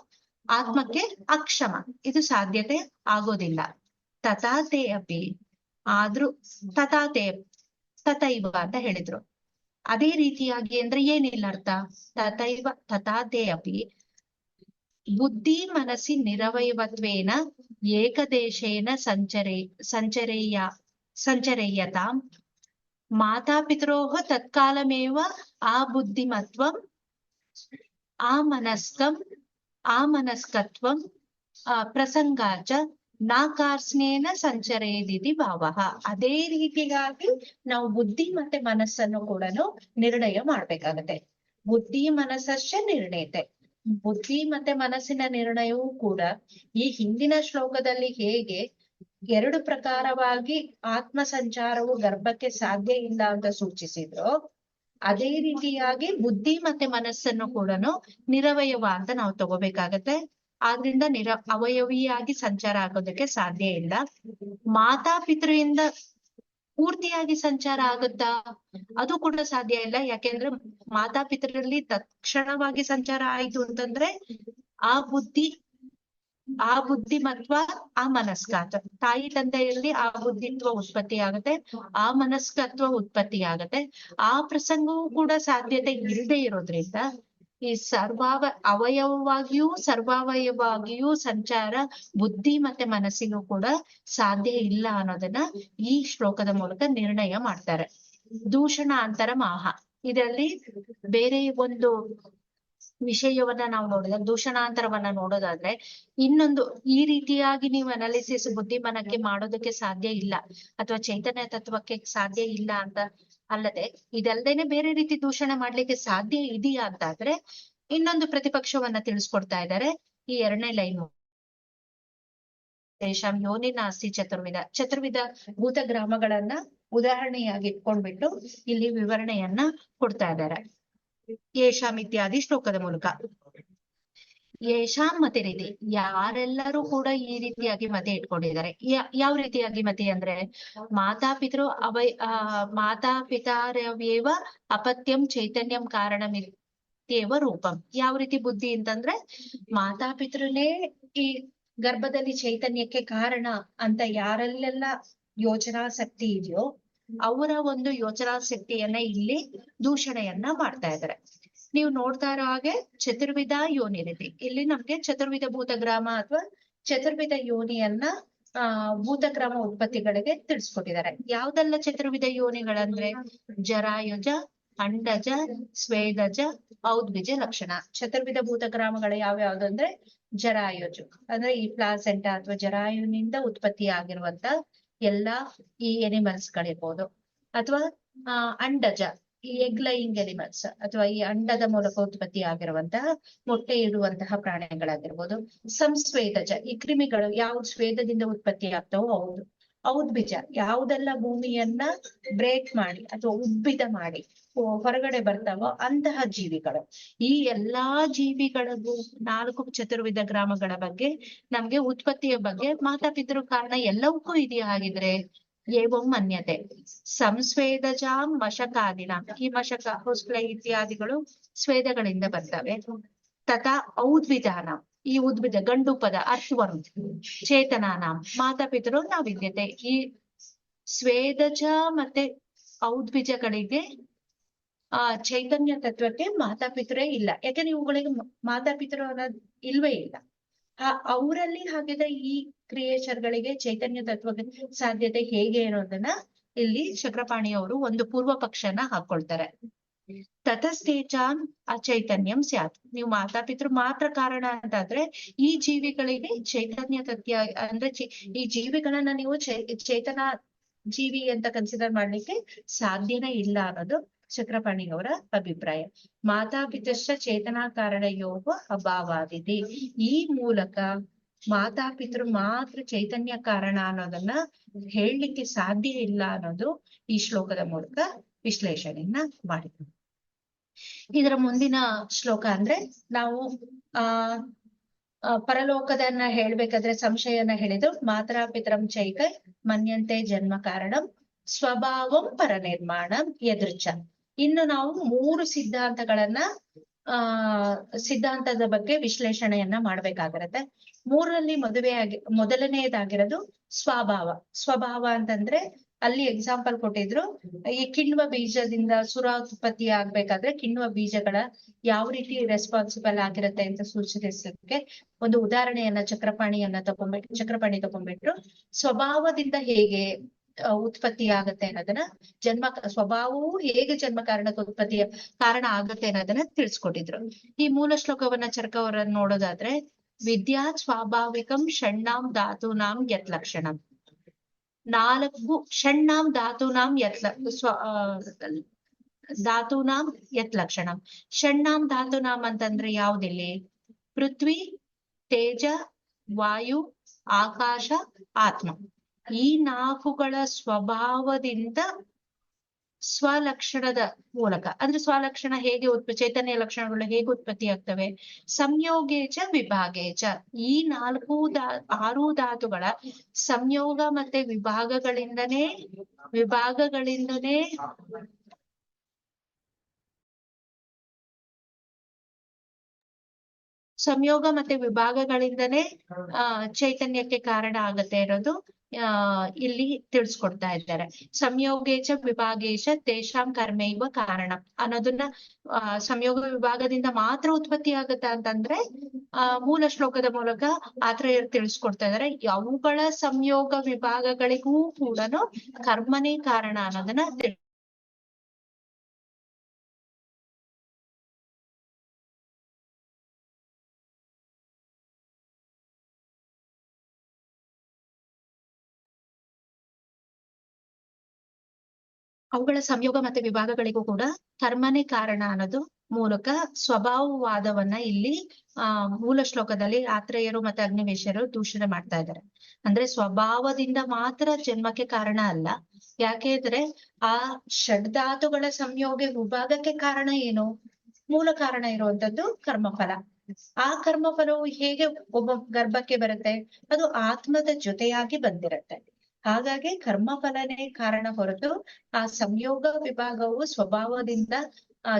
ಆತ್ಮಕ್ಕೆ ಅಕ್ಷಮ, ಇದು ಸಾಧ್ಯತೆ ಆಗೋದಿಲ್ಲ. ತಥಾತೆ ಅಪಿ, ಆದ್ರೂ ತಥೈವ ಅಂತ ಹೇಳಿದ್ರು. ಅದೇ ರೀತಿಯಾಗಿ ಅಂದ್ರೆ ಏನಿಲ್ಲ ಅರ್ಥ? ತಥಾತೆ ಅಪಿ ಬುದ್ಧಿ ನಿರವಯವತ್ವೇನ ಏಕದೇಶೇನ ಸಂಚರೇಯತಾಂ ಮಾತಾಪಿತರೋಃ ತತ್ಕಾಲಮೇವ ಬುದ್ಧಿಮತ್ವಂ ಆಮನಸ್ಕತ್ವಂ ಪ್ರಸಂಗಾಚ ನಾಕಾರ್ಸ್ನೇನ ಸಂಚರೇದಿತಿ ಭಾವಃ. ಅದೇ ರೀತಿಯಾಗಿ ನಾವು ಬುದ್ಧಿ ಮತ್ತೆ ಮನಸ್ಸನ್ನು ಕೂಡ ನಿರ್ಣಯ ಮಾಡ್ಬೇಕಾಗತ್ತೆ. ಬುದ್ಧಿ ಮನಸ್ಸಶ್ಚ ನಿರ್ಣಯತೆ. ಬುದ್ಧಿ ಮತ್ತೆ ಮನಸ್ಸಿನ ನಿರ್ಣಯವೂ ಕೂಡ ಈ ಹಿಂದಿನ ಶ್ಲೋಕದಲ್ಲಿ ಹೇಗೆ ಎರಡು ಪ್ರಕಾರವಾಗಿ ಆತ್ಮ ಸಂಚಾರವು ಗರ್ಭಕ್ಕೆ ಸಾಧ್ಯ ಇಲ್ಲ ಅಂತ ಸೂಚಿಸಿದ್ರು, ಅದೇ ರೀತಿಯಾಗಿ ಬುದ್ಧಿ ಮತ್ತೆ ಮನಸ್ಸನ್ನು ಕೂಡ ನಿರವಯವ ಅಂತ ನಾವು ತಗೋಬೇಕಾಗತ್ತೆ. ಆದ್ರಿಂದ ಅವಯವಿಯಾಗಿ ಸಂಚಾರ ಆಗೋದಕ್ಕೆ ಸಾಧ್ಯ ಇಲ್ಲ. ಮಾತಾಪಿತೃಯಿಂದ ಪೂರ್ತಿಯಾಗಿ ಸಂಚಾರ ಆಗುತ್ತಾ? ಅದು ಕೂಡ ಸಾಧ್ಯ ಇಲ್ಲ. ಯಾಕೆಂದ್ರೆ ಮಾತಾಪಿತರಲ್ಲಿ ತಕ್ಷಣವಾಗಿ ಸಂಚಾರ ಆಯ್ತು ಅಂತಂದ್ರೆ ಆ ಬುದ್ಧಿಮತ್ವ ಆ ಮನಸ್ಕಾತ, ತಾಯಿ ತಂದೆಯಲ್ಲಿ ಆ ಬುದ್ಧಿತ್ವ ಉತ್ಪತ್ತಿ ಆಗತ್ತೆ, ಆ ಮನಸ್ಕತ್ವ ಉತ್ಪತ್ತಿ ಆಗತ್ತೆ. ಆ ಪ್ರಸಂಗವೂ ಕೂಡ ಸಾಧ್ಯತೆ ಇಲ್ಲದೆ ಇರೋದ್ರಿಂದ ಈ ಅವಯವವಾಗಿಯೂ ಸರ್ವಾವಯವಾಗಿಯೂ ಸಂಚಾರ ಬುದ್ಧಿ ಮತ್ತೆ ಮನಸ್ಸಿಗೂ ಕೂಡ ಸಾಧ್ಯ ಇಲ್ಲ ಅನ್ನೋದನ್ನ ಈ ಶ್ಲೋಕದ ಮೂಲಕ ನಿರ್ಣಯ ಮಾಡ್ತಾರೆ. ದೂಷಣ ಅಂತರ ಮಾಹ, ಇದರಲ್ಲಿ ಬೇರೆ ಒಂದು ವಿಷಯವನ್ನ ನಾವು ನೋಡಿದ್ರೆ, ದೂಷಣಾಂತರವನ್ನ ನೋಡೋದಾದ್ರೆ ಇನ್ನೊಂದು, ಈ ರೀತಿಯಾಗಿ ನೀವು ಅನಾಲಿಸಿಸ್ ಬುದ್ಧಿಮನಕ್ಕೆ ಮಾಡೋದಕ್ಕೆ ಸಾಧ್ಯ ಇಲ್ಲ ಅಥವಾ ಚೈತನ್ಯ ತತ್ವಕ್ಕೆ ಸಾಧ್ಯ ಇಲ್ಲ ಅಂತ ಅಲ್ಲದೆ, ಇದಲ್ದೇನೆ ಬೇರೆ ರೀತಿ ದೂಷಣೆ ಮಾಡ್ಲಿಕ್ಕೆ ಸಾಧ್ಯ ಇದೆಯಾ ಅಂತಾದ್ರೆ ಇನ್ನೊಂದು ಪ್ರತಿಪಕ್ಷವನ್ನ ತಿಳಿಸ್ಕೊಡ್ತಾ ಇದ್ದಾರೆ ಈ 2ನೇ ಲೈನ್. ತೇಷಾಂ ಯೋನಿ ನಾಸ್ತಿ ಚತುರ್ವಿಧ ಭೂತಗ್ರಾಮಗಳನ್ನ ಉದಾಹರಣೆಯಾಗಿ ಇಟ್ಕೊಂಡ್ಬಿಟ್ಟು ಇಲ್ಲಿ ವಿವರಣೆಯನ್ನ ಕೊಡ್ತಾ ಇದ್ದಾರೆ ಯೇಷಾಂ ಇತ್ಯಾದಿ ಶ್ಲೋಕದ ಮೂಲಕ. ಯೇಷಾಂ ಮತೆ ರೀತಿ, ಯಾರೆಲ್ಲರೂ ಕೂಡ ಈ ರೀತಿಯಾಗಿ ಮತೆ ಇಟ್ಕೊಂಡಿದ್ದಾರೆ. ಯಾವ ರೀತಿಯಾಗಿ ಮತೆ ಅಂದ್ರೆ ಮಾತಾಪಿತೃ ಮಾತಾಪಿತಾರವೇವ ಅಪತ್ಯಂ ಚೈತನ್ಯಂ ಕಾರಣಮಿತ್ಯೇವ ರೂಪಂ. ಯಾವ ರೀತಿ ಬುದ್ಧಿ ಅಂತಂದ್ರೆ ಮಾತಾಪಿತೃನೇ ಈ ಗರ್ಭದಲ್ಲಿ ಚೈತನ್ಯಕ್ಕೆ ಕಾರಣ ಅಂತ ಯಾರಲ್ಲೆಲ್ಲ ಯೋಚನಾಸಕ್ತಿ ಇದೆಯೋ ಅವರ ಒಂದು ಯೋಚನಾಸಕ್ತಿಯನ್ನ ಇಲ್ಲಿ ದೂಷಣೆಯನ್ನ ಮಾಡ್ತಾ ಇದ್ದಾರೆ. ನೀವು ನೋಡ್ತಾ ಇರೋ ಹಾಗೆ ಚತುರ್ವಿಧ ಯೋನಿ ರೀತಿ ಇಲ್ಲಿ ನಮ್ಗೆ ಚತುರ್ವಿಧ ಭೂತಗ್ರಾಮ ಅಥವಾ ಚತುರ್ವಿಧ ಯೋನಿಯನ್ನ ಭೂತಗ್ರಾಮ ಉತ್ಪತ್ತಿಗಳಿಗೆ ತಿಳಿಸ್ಕೊಟ್ಟಿದ್ದಾರೆ. ಯಾವ್ದೆಲ್ಲ ಚತುರ್ವಿಧ ಯೋನಿಗಳಂದ್ರೆ ಜರಾಯುಜ, ಅಂಡಜ, ಸ್ವೇದಜ, ಔದ್ವಿಜ ಲಕ್ಷಣ. ಚತುರ್ವಿಧ ಭೂತಗ್ರಾಮಗಳು ಯಾವ್ಯಾವ್ದು ಅಂದ್ರೆ ಜರಾಯುಜು ಅಂದ್ರೆ ಈ ಪ್ಲಾಸೆಂಟಾ ಅಥವಾ ಜರಾಯುನಿಂದ ಉತ್ಪತ್ತಿ ಆಗಿರುವಂತ ಎಲ್ಲಾ ಈ ಎನಿಮಲ್ಸ್ ಗಳಿರ್ಬೋದು, ಅಥವಾ ಅಂಡಜ ಈ ಎಗ್ ಲೈಯಿಂಗ್ ಎನಿಮಲ್ಸ್ ಅಥವಾ ಈ ಅಂಡದ ಮೂಲಕ ಉತ್ಪತ್ತಿ ಆಗಿರುವಂತಹ ಮೊಟ್ಟೆ ಇಡುವಂತಹ ಪ್ರಾಣಿಗಳಾಗಿರ್ಬೋದು. ಸಂಸ್ವೇದಜ ಈ ಕ್ರಿಮಿಗಳು ಯಾವ್ದು ಸ್ವೇದದಿಂದ ಉತ್ಪತ್ತಿ ಆಗ್ತಾವೋ ಹೌದು. ಔದ್ಬೀಜ ಯಾವುದೆಲ್ಲ ಭೂಮಿಯನ್ನ ಬ್ರೇಕ್ ಮಾಡಿ ಅಥವಾ ಉಬ್ಬಿದ ಮಾಡಿ ಹೊರಗಡೆ ಬರ್ತಾವೋ ಅಂತಹ ಜೀವಿಗಳು. ಈ ಎಲ್ಲಾ ಜೀವಿಗಳಿಗೂ 4 ಚತುರ್ವಿಧ ಗ್ರಾಮಗಳ ಬಗ್ಗೆ ನಮ್ಗೆ ಉತ್ಪತ್ತಿಯ ಬಗ್ಗೆ ಮಾತಾಪಿತೃ ಕಾರಣ ಎಲ್ಲವಕ್ಕೂ ಇದೆಯಾ ಹಾಗಿದ್ರೆ ಏವಂ ಮನ್ಯತೆ. ಸಂಸ್ವೇದಜಾಂ ಮಶಕಾದಿನ ಈ ಮಶಕ ಹೊಸ್ಲ ಇತ್ಯಾದಿಗಳು ಸ್ವೇದಗಳಿಂದ ಬರ್ತವೆ. ತಥಾ ಔದ್ವಿಜಾನ ಈ ಉದ್ಭಿದ ಗಂಡು ಪದ ಅರ್ಥವರ್ಮ ಚೇತನಾನ ಮಾತಾಪಿತರು ನಾವಿದ್ಯತೆ. ಈ ಸ್ವೇದಜ ಮತ್ತೆ ಔದ್ವಿಜಗಳಿಗೆ ಚೈತನ್ಯ ತತ್ವಕ್ಕೆ ಮಾತಾಪಿತರೇ ಇಲ್ಲ. ಯಾಕಂದ್ರೆ ಇವುಗಳಿಗೆ ಮಾತಾಪಿತರು ಅನ್ನೋದು ಇಲ್ವೇ ಇಲ್ಲ. ಅವರಲ್ಲಿ ಹಾಗಿದ್ರೆ ಈ ಕ್ರಿಯೇಚರ್ಗಳಿಗೆ ಚೈತನ್ಯ ತತ್ವಕ್ಕೆ ಸಾಧ್ಯತೆ ಹೇಗೆ ಅನ್ನೋದನ್ನ ಇಲ್ಲಿ ಚಕ್ರಪಾಣಿಯವರು ಒಂದು ಪೂರ್ವ ಪಕ್ಷನ ಹಾಕೊಳ್ತಾರೆ. ತತಸ್ಥೇಚಾನ್ ಅಚೈತನ್ಯಂ ಸ್ಯಾತ್. ನೀವು ಮಾತಾಪಿತೃ ಮಾತ್ರ ಕಾರಣ ಅಂತಾದ್ರೆ ಈ ಜೀವಿಗಳಿಗೆ ಚೈತನ್ಯ ತತ್ವ ಅಂದ್ರೆ ಈ ಜೀವಿಗಳನ್ನ ನೀವು ಚೇತನ ಜೀವಿ ಅಂತ ಕನ್ಸಿಡರ್ ಮಾಡ್ಲಿಕ್ಕೆ ಸಾಧ್ಯನೇ ಇಲ್ಲ ಅನ್ನೋದು ಚಕ್ರಪಾಣಿಯವರ ಅಭಿಪ್ರಾಯ. ಮಾತಾಪಿತಶ್ಚ ಚೇತನಾ ಕಾರಣ ಯೋಗ ಅಭಾವಾದಿತಿ. ಈ ಮೂಲಕ ಮಾತಾಪಿತೃ ಮಾತ್ರ ಚೈತನ್ಯ ಕಾರಣ ಅನ್ನೋದನ್ನ ಹೇಳಲಿಕ್ಕೆ ಸಾಧ್ಯ ಇಲ್ಲ ಅನ್ನೋದು ಈ ಶ್ಲೋಕದ ಮೂಲಕ ವಿಶ್ಲೇಷಣೆಯನ್ನ ಮಾಡಿದ್ರು. ಇದರ ಮುಂದಿನ ಶ್ಲೋಕ ಅಂದ್ರೆ ನಾವು ಪರಲೋಕದನ್ನ ಹೇಳ್ಬೇಕಾದ್ರೆ ಸಂಶಯನ ಹೇಳಿದ್ರು. ಮಾತಾ ಪಿತರಂ ಚೈಕ ಮನ್ಯಂತೆ ಜನ್ಮ ಕಾರಣಂ ಸ್ವಭಾವಂ ಪರನಿರ್ಮಾಣಂ ಯದೃಚ್ಛ. ಇನ್ನು ನಾವು 3 ಸಿದ್ಧಾಂತಗಳನ್ನ ಸಿದ್ಧಾಂತದ ಬಗ್ಗೆ ವಿಶ್ಲೇಷಣೆಯನ್ನ ಮಾಡ್ಬೇಕಾಗಿರತ್ತೆ. 3ರಲ್ಲಿ ಮೊದಲನೆಯದಾಗಿರೋದು ಸ್ವಭಾವ. ಸ್ವಭಾವ ಅಂತಂದ್ರೆ ಅಲ್ಲಿ ಎಕ್ಸಾಂಪಲ್ ಕೊಟ್ಟಿದ್ರು. ಈ ಕಿಣ್ವ ಬೀಜದಿಂದ ಸುರ ಉತ್ಪತ್ತಿ ಆಗ್ಬೇಕಾದ್ರೆ ಕಿಣ್ವ ಬೀಜಗಳ ಯಾವ ರೀತಿ ರೆಸ್ಪಾನ್ಸಿಬಲ್ ಆಗಿರುತ್ತೆ ಅಂತ ಸೂಚಿಸಲಿಕ್ಕೆ ಒಂದು ಉದಾಹರಣೆಯನ್ನ ಚಕ್ರಪಾಣಿ ತಗೊಂಡ್ಬಿಟ್ರು. ಸ್ವಭಾವದಿಂದ ಹೇಗೆ ಉತ್ಪತ್ತಿ ಆಗತ್ತೆ ಅನ್ನೋದನ್ನ ಸ್ವಭಾವವು ಹೇಗೆ ಜನ್ಮ ಕಾರಣಕ್ಕೆ ಉತ್ಪತ್ತಿಯ ಕಾರಣ ಆಗತ್ತೆ ಅನ್ನೋದನ್ನ ತಿಳಿಸ್ಕೊಟ್ಟಿದ್ರು. ಈ ಮೂಲ ಶ್ಲೋಕವನ್ನ ಚರ್ಕವರ ನೋಡೋದಾದ್ರೆ ವಿದ್ಯಾ ಸ್ವಾಭಾವಿಕಂ ಷಣ್ಣಾಂ ಧಾತೂನಾಂ ಯತ್ ಲಕ್ಷಣಂ. 4 ಷಣ್ಣಾಂ ಧಾತೂನಾಂ ಧಾತೂನಾಂ ಯತ್ ಲಕ್ಷಣಂ. ಷಣ್ಣಾಂ ಧಾತೂನಾಂ ಅಂತಂದ್ರೆ ಯಾವ್ದಿಲ್ಲಿ? ಪೃಥ್ವಿ, ತೇಜ, ವಾಯು, ಆಕಾಶ, ಆತ್ಮ. ಈ 4ಗಳ ಸ್ವಭಾವದಿಂದ ಸ್ವಲಕ್ಷಣದ ಮೂಲಕ ಅಂದ್ರೆ ಸ್ವಲಕ್ಷಣ ಹೇಗೆ ಚೈತನ್ಯ ಲಕ್ಷಣಗಳು ಹೇಗೆ ಉತ್ಪತ್ತಿ ಆಗ್ತವೆ? ಸಂಯೋಗೇಚ ವಿಭಾಗೇಚ. ಈ 6 ಧಾತುಗಳ ಸಂಯೋಗ ಮತ್ತೆ ವಿಭಾಗಗಳಿಂದನೇ ಚೈತನ್ಯಕ್ಕೆ ಕಾರಣ ಆಗತ್ತೆ ಇರೋದು ಇಲ್ಲಿ ತಿಳಿಸ್ಕೊಡ್ತಾ ಇದ್ದಾರೆ. ಸಂಯೋಗೇಚ ವಿಭಾಗೇಶ ತೇಷಾಂ ಕರ್ಮೈವ ಕಾರಣ ಅನ್ನೋದನ್ನ ಸಂಯೋಗ ವಿಭಾಗದಿಂದ ಮಾತ್ರ ಉತ್ಪತ್ತಿ ಆಗತ್ತ ಅಂತಂದ್ರೆ ಮೂಲ ಶ್ಲೋಕದ ಮೂಲಕ ಆತ್ರೇಯರು ತಿಳಿಸ್ಕೊಡ್ತಾ ಇದ್ದಾರೆ. ಅವುಗಳ ಸಂಯೋಗ ವಿಭಾಗಗಳಿಗೂ ಕೂಡ ಕರ್ಮನೇ ಕಾರಣ ಅನ್ನೋದನ್ನ ಅವುಗಳ ಸಂಯೋಗ ಮತ್ತೆ ವಿಭಾಗಗಳಿಗೂ ಕೂಡ ಕರ್ಮನೇ ಕಾರಣ ಅನ್ನೋದು ಮೂಲಕ ಸ್ವಭಾವವಾದವನ್ನ ಇಲ್ಲಿ ಮೂಲ ಶ್ಲೋಕದಲ್ಲಿ ಆತ್ರೇಯರು ಮತ್ತೆ ಅಗ್ನಿವೇಶರು ದೂಷಣೆ ಮಾಡ್ತಾ ಇದ್ದಾರೆ. ಅಂದ್ರೆ ಸ್ವಭಾವದಿಂದ ಮಾತ್ರ ಜನ್ಮಕ್ಕೆ ಕಾರಣ ಅಲ್ಲ. ಯಾಕೆಂದ್ರೆ ಆ ಷಡ್ಧಾತುಗಳ ಸಂಯೋಗ ವಿಭಾಗಕ್ಕೆ ಕಾರಣ ಏನು? ಮೂಲ ಕಾರಣ ಇರುವಂತದ್ದು ಕರ್ಮಫಲ. ಆ ಕರ್ಮಫಲವು ಹೇಗೆ ಒಬ್ಬ ಗರ್ಭಕ್ಕೆ ಬರುತ್ತೆ? ಅದು ಆತ್ಮದ ಜೊತೆಯಾಗಿ ಬಂದಿರತ್ತೆ. ಹಾಗಾಗಿ ಕರ್ಮಫಲನೇ ಕಾರಣ ಹೊರತು ಆ ಸಂಯೋಗ ವಿಭಾಗವು ಸ್ವಭಾವದಿಂದ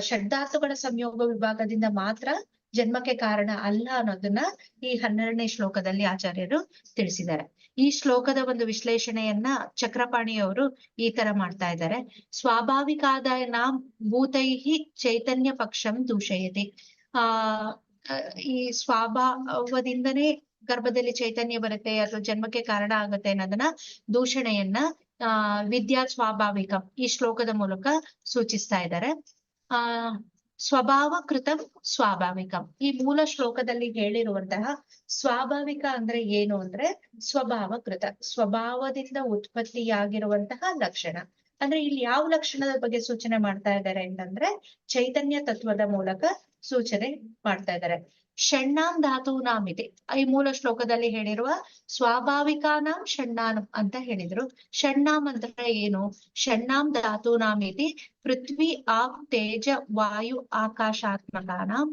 ಷಡ್ಧಾತುಗಳ ಸಂಯೋಗ ವಿಭಾಗದಿಂದ ಮಾತ್ರ ಜನ್ಮಕ್ಕೆ ಕಾರಣ ಅಲ್ಲ ಅನ್ನೋದನ್ನ ಈ 12ನೇ ಶ್ಲೋಕದಲ್ಲಿ ಆಚಾರ್ಯರು ತಿಳಿಸಿದ್ದಾರೆ. ಈ ಶ್ಲೋಕದ ಒಂದು ವಿಶ್ಲೇಷಣೆಯನ್ನ ಚಕ್ರಪಾಣಿಯವರು ಈ ತರ ಮಾಡ್ತಾ ಇದ್ದಾರೆ. ಸ್ವಾಭಾವಿಕಾದಾನಾಂ ಭೂತೈಹಿ ಚೈತನ್ಯ ಪಕ್ಷಂ ದೂಷಯತಿ. ಆ ಈ ಸ್ವಭಾವದಿಂದನೇ ಗರ್ಭದಲ್ಲಿ ಚೈತನ್ಯ ಬರುತ್ತೆ ಅಥವಾ ಜನ್ಮಕ್ಕೆ ಕಾರಣ ಆಗುತ್ತೆ ಅನ್ನೋದನ್ನ ದೂಷಣೆಯನ್ನ ವಿದ್ಯಾ ಸ್ವಾಭಾವಿಕ ಈ ಶ್ಲೋಕದ ಮೂಲಕ ಸೂಚಿಸ್ತಾ ಇದ್ದಾರೆ. ಸ್ವಭಾವಕೃತ ಸ್ವಾಭಾವಿಕ ಈ ಮೂಲ ಶ್ಲೋಕದಲ್ಲಿ ಹೇಳಿರುವಂತಹ ಸ್ವಾಭಾವಿಕ ಅಂದ್ರೆ ಏನು ಅಂದ್ರೆ ಸ್ವಭಾವಕೃತ, ಸ್ವಭಾವದಿಂದ ಉತ್ಪತ್ತಿಯಾಗಿರುವಂತಹ ಲಕ್ಷಣ. ಅಂದ್ರೆ ಇಲ್ಲಿ ಯಾವ ಲಕ್ಷಣದ ಬಗ್ಗೆ ಸೂಚನೆ ಮಾಡ್ತಾ ಇದ್ದಾರೆ ಅಂತಂದ್ರೆ ಚೈತನ್ಯ ತತ್ವದ ಮೂಲಕ ಸೂಚನೆ ಮಾಡ್ತಾ ಇದ್ದಾರೆ. ಷಣ್ಣಾಂ ಧಾತೂನಾಂ ಇದೆ ಈ ಮೂಲ ಶ್ಲೋಕದಲ್ಲಿ ಹೇಳಿರುವ ಸ್ವಾಭಾವಿಕಾನಾಂ ಷಣ್ಣಾಂ ಅಂತ ಹೇಳಿದ್ರು. ಷಣ್ಣಾಂ ಅಂದ್ರೆ ಏನು? ಷಣ್ಣಾಂ ಧಾತೂನಾಂ ಇದೆ ಪೃಥ್ವಿ ಆಪ್ ತೇಜ ವಾಯು ಆಕಾಶಾತ್ಮಕಾನಾಂ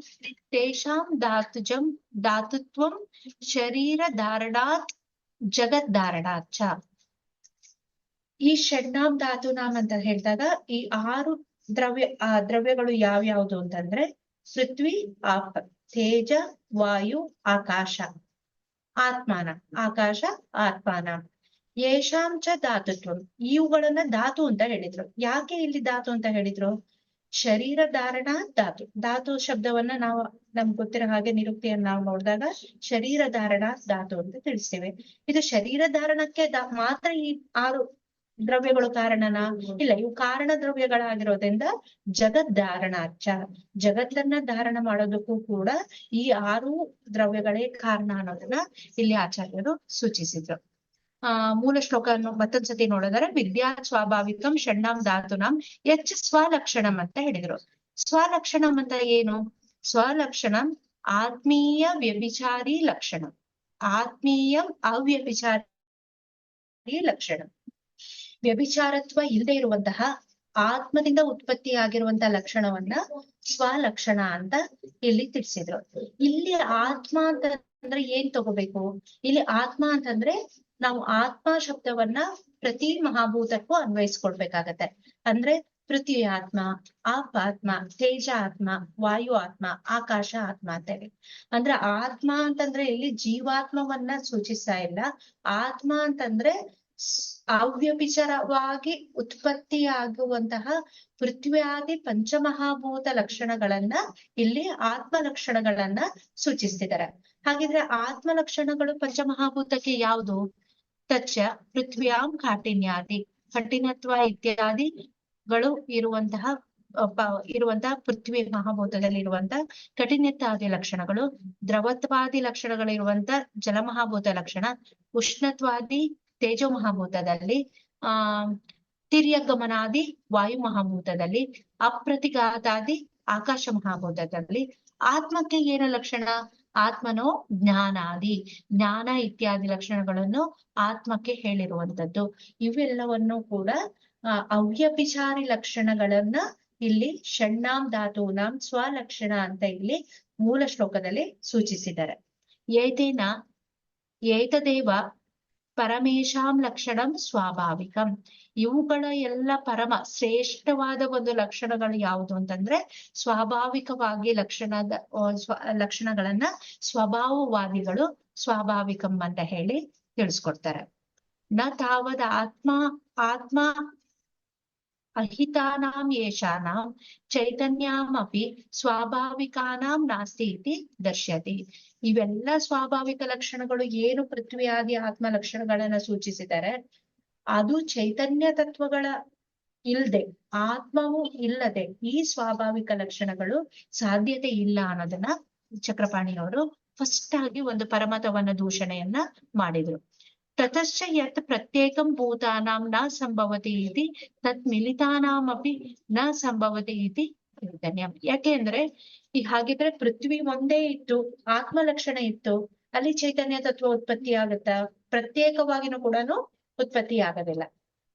ತೇಷಾಂ ಧಾತುಜಂ ಧಾತುತ್ವಂ ಶರೀರ ಧಾರಣಾತ್ ಜಗತ್ ಧಾರಣಾತ್ ಚ. ಈ ಷಣ್ಣಾಂ ಧಾತುನಾಂ ಅಂತ ಹೇಳಿದಾಗ ಈ 6 ದ್ರವ್ಯಗಳು ಯಾವ್ಯಾವ್ದು ಅಂತಂದ್ರೆ ಪೃಥ್ವಿ ಆಪ್ ತೇಜ ವಾಯು ಆಕಾಶ ಆತ್ಮಾನ ಆಕಾಶ ಆತ್ಮಾನ ಯೇಷಾಂ ಚ ಧಾತುತ್ವ ಇವುಗಳನ್ನ ಧಾತು ಅಂತ ಹೇಳಿದ್ರು. ಯಾಕೆ ಇಲ್ಲಿ ಧಾತು ಅಂತ ಹೇಳಿದ್ರು? ಶರೀರ ಧಾರಣ ಧಾತು. ಧಾತು ಶಬ್ದವನ್ನ ನಾವು ನಮ್ಗೆ ಗೊತ್ತಿರೋ ಹಾಗೆ ನಿರುಕ್ತಿಯನ್ನ ನಾವು ನೋಡಿದಾಗ ಶರೀರ ಧಾರಣ ಧಾತು ಅಂತ ತಿಳಿಸ್ತೇವೆ. ಇದು ಶರೀರ ಧಾರಣಕ್ಕೆ ಮಾತ್ರ ಈ 6 ದ್ರವ್ಯಗಳು ಕಾರಣನ? ಇಲ್ಲ, ಇವು ಕಾರಣ ದ್ರವ್ಯಗಳಾಗಿರೋದ್ರಿಂದ ಜಗತ್ ಧಾರಣಾಚ ಜಗತ್ತನ್ನ ಧಾರಣ ಮಾಡೋದಕ್ಕೂ ಕೂಡ ಈ 6 ದ್ರವ್ಯಗಳೇ ಕಾರಣ ಅನ್ನೋದನ್ನ ಇಲ್ಲಿ ಆಚಾರ್ಯರು ಸೂಚಿಸಿದ್ರು. ಮೂಲ ಶ್ಲೋಕವನ್ನು ಮತ್ತೊಂದ್ಸತಿ ನೋಡಿದರೆ ವಿದ್ಯಾ ಸ್ವಾಭಾವಿಕಂ ಷಣ್ಣಾಂ ಧಾತುನಾಂ ಯಚ್ಚ ಸ್ವಲಕ್ಷಣಂ ಅಂತ ಹೇಳಿದ್ರು. ಸ್ವಲಕ್ಷಣಂ ಅಂತ ಏನು? ಸ್ವಲಕ್ಷಣಂ ಆತ್ಮೀಯ ವ್ಯಭಿಚಾರಿ ಲಕ್ಷಣ, ಆತ್ಮೀಯಂ ಅವ್ಯಭಿಚಾರಿ ಲಕ್ಷಣ. ವ್ಯಭಿಚಾರತ್ವ ಇಲ್ಲದೆ ಇರುವಂತಹ ಆತ್ಮದಿಂದ ಉತ್ಪತ್ತಿಯಾಗಿರುವಂತಹ ಲಕ್ಷಣವನ್ನ ಸ್ವಲಕ್ಷಣ ಅಂತ ಇಲ್ಲಿ ತಿಳಿಸಿದ್ರು. ಇಲ್ಲಿ ಆತ್ಮ ಅಂತಂದ್ರೆ ಏನ್ ತಗೋಬೇಕು? ಇಲ್ಲಿ ಆತ್ಮ ಅಂತಂದ್ರೆ ನಾವು ಆತ್ಮ ಶಬ್ದವನ್ನ ಪ್ರತಿ ಮಹಾಭೂತಕ್ಕೂ ಅನ್ವಯಿಸ್ಕೊಳ್ಬೇಕಾಗತ್ತೆ. ಅಂದ್ರೆ ಪೃಥ್ವಿ ಆತ್ಮ, ಆಪ್ ಆತ್ಮ, ತೇಜ ಆತ್ಮ, ವಾಯು ಆತ್ಮ, ಆಕಾಶ ಆತ್ಮ ಅಂತೇಳಿ. ಅಂದ್ರೆ ಆತ್ಮ ಅಂತಂದ್ರೆ ಇಲ್ಲಿ ಜೀವಾತ್ಮವನ್ನ ಸೂಚಿಸ್ತಾ ಇಲ್ಲ. ಆತ್ಮ ಅಂತಂದ್ರೆ ಅವ್ಯಭಿಚಾರವಾಗಿ ಉತ್ಪತ್ತಿಯಾಗುವಂತಹ ಪೃಥ್ವಿಯಾದಿ ಪಂಚಮಹಾಭೂತ ಲಕ್ಷಣಗಳನ್ನ ಇಲ್ಲಿ ಆತ್ಮ ಲಕ್ಷಣಗಳನ್ನ ಸೂಚಿಸ್ತಿದ್ದಾರೆ. ಹಾಗಿದ್ರೆ ಆತ್ಮ ಲಕ್ಷಣಗಳು ಪಂಚಮಹಾಭೂತಕ್ಕೆ ಯಾವುದು? ತಚ್ಚ ಪೃಥ್ವ್ಯಾಂ ಕಾಠಿನ್ಯಾದಿ, ಕಠಿಣತ್ವ ಇತ್ಯಾದಿಗಳು ಇರುವಂತಹ ಪೃಥ್ವಿ ಮಹಾಭೂತದಲ್ಲಿ ಇರುವಂತಹ ಕಠಿಣತ್ವಾದಿ ಲಕ್ಷಣಗಳು, ದ್ರವತ್ವಾದಿ ಲಕ್ಷಣಗಳಿರುವಂತ ಜಲಮಹಾಭೂತ ಲಕ್ಷಣ, ಉಷ್ಣತ್ವಾದಿ ತೇಜೋ ಮಹಾಭೂತದಲ್ಲಿ, ತಿರ್ಯಗಮನಾದಿ ವಾಯು ಮಹಾಭೂತದಲ್ಲಿ, ಅಪ್ರತಿಘಾತಾದಿ ಆಕಾಶ ಮಹಾಭೂತದಲ್ಲಿ. ಆತ್ಮಕ್ಕೆ ಏನು ಲಕ್ಷಣ? ಆತ್ಮನೋ ಜ್ಞಾನಾದಿ, ಜ್ಞಾನ ಇತ್ಯಾದಿ ಲಕ್ಷಣಗಳನ್ನು ಆತ್ಮಕ್ಕೆ ಹೇಳಿರುವಂತದ್ದು. ಇವೆಲ್ಲವನ್ನು ಕೂಡ ಅವ್ಯಭಿಚಾರಿ ಲಕ್ಷಣಗಳನ್ನ ಇಲ್ಲಿ ಷಣ್ಣಾಂ ಧಾತೂನಾಂ ಸ್ವಲಕ್ಷಣ ಅಂತ ಇಲ್ಲಿ ಮೂಲ ಶ್ಲೋಕದಲ್ಲಿ ಸೂಚಿಸಿದ್ದಾರೆ. ಏತದೇವ ಪರಮೇಶಾಂ ಲಕ್ಷಣಂ ಸ್ವಾಭಾವಿಕಂ. ಇವುಗಳ ಎಲ್ಲ ಪರಮ ಶ್ರೇಷ್ಠವಾದ ಒಂದು ಲಕ್ಷಣಗಳು ಯಾವುದು ಅಂತಂದ್ರೆ ಸ್ವಾಭಾವಿಕವಾಗಿ ಲಕ್ಷಣಗಳನ್ನ ಸ್ವಭಾವವಾದಿಗಳು ಸ್ವಾಭಾವಿಕಂ ಅಂತ ಹೇಳಿ ತಿಳಿಸ್ಕೊಡ್ತಾರೆ. ನ ತಾವದ ಆತ್ಮ ಅಹಿತಾನಾಂ ಯೇಷಾನಾಂ ಚೈತನ್ಯಾಮಪಿ ಸ್ವಾಭಾವಿಕಾನಾಂ ನಾಸ್ತಿ ಇತಿ ದರ್ಶ್ಯತಿ. ಇವೆಲ್ಲ ಸ್ವಾಭಾವಿಕ ಲಕ್ಷಣಗಳು ಏನು ಪೃಥ್ವಿಯಾದಿ ಆತ್ಮ ಲಕ್ಷಣಗಳನ್ನ ಸೂಚಿಸಿದ್ದಾರೆ, ಅದು ಚೈತನ್ಯ ತತ್ವಗಳ ಇಲ್ಲದೆ, ಆತ್ಮವು ಇಲ್ಲದೆ ಈ ಸ್ವಾಭಾವಿಕ ಲಕ್ಷಣಗಳು ಸಾಧ್ಯತೆ ಇಲ್ಲ ಅನ್ನೋದನ್ನ ಚಕ್ರಪಾಣಿಯವರು ಫಸ್ಟ್ ಆಗಿ ಒಂದು ಪರಮತವನ್ನ ದೂಷಣೆಯನ್ನ ಮಾಡಿದ್ರು. ತತಶ್ಚ ಯತ್ ಪ್ರತ್ಯೇಕಂ ಭೂತಾನಾಂ ನ ಸಂಭವತಿ ಇತಿ ತತ್ ಮಿಲಿತಾನಾಮಪಿ ನ ಸಂಭವತಿ ಇತಿ ಚೈತನ್ಯಂ. ಯಾಕೆಂದ್ರೆ ಹಾಗಿದ್ರೆ ಪೃಥ್ವಿ ಒಂದೇ ಇತ್ತು, ಆತ್ಮ ಲಕ್ಷಣ ಇತ್ತು, ಅಲ್ಲಿ ಚೈತನ್ಯ ತತ್ವ ಉತ್ಪತ್ತಿ ಆಗುತ್ತಾ? ಪ್ರತ್ಯೇಕವಾಗಿನೂ ಕೂಡ ಉತ್ಪತ್ತಿ ಆಗೋದಿಲ್ಲ.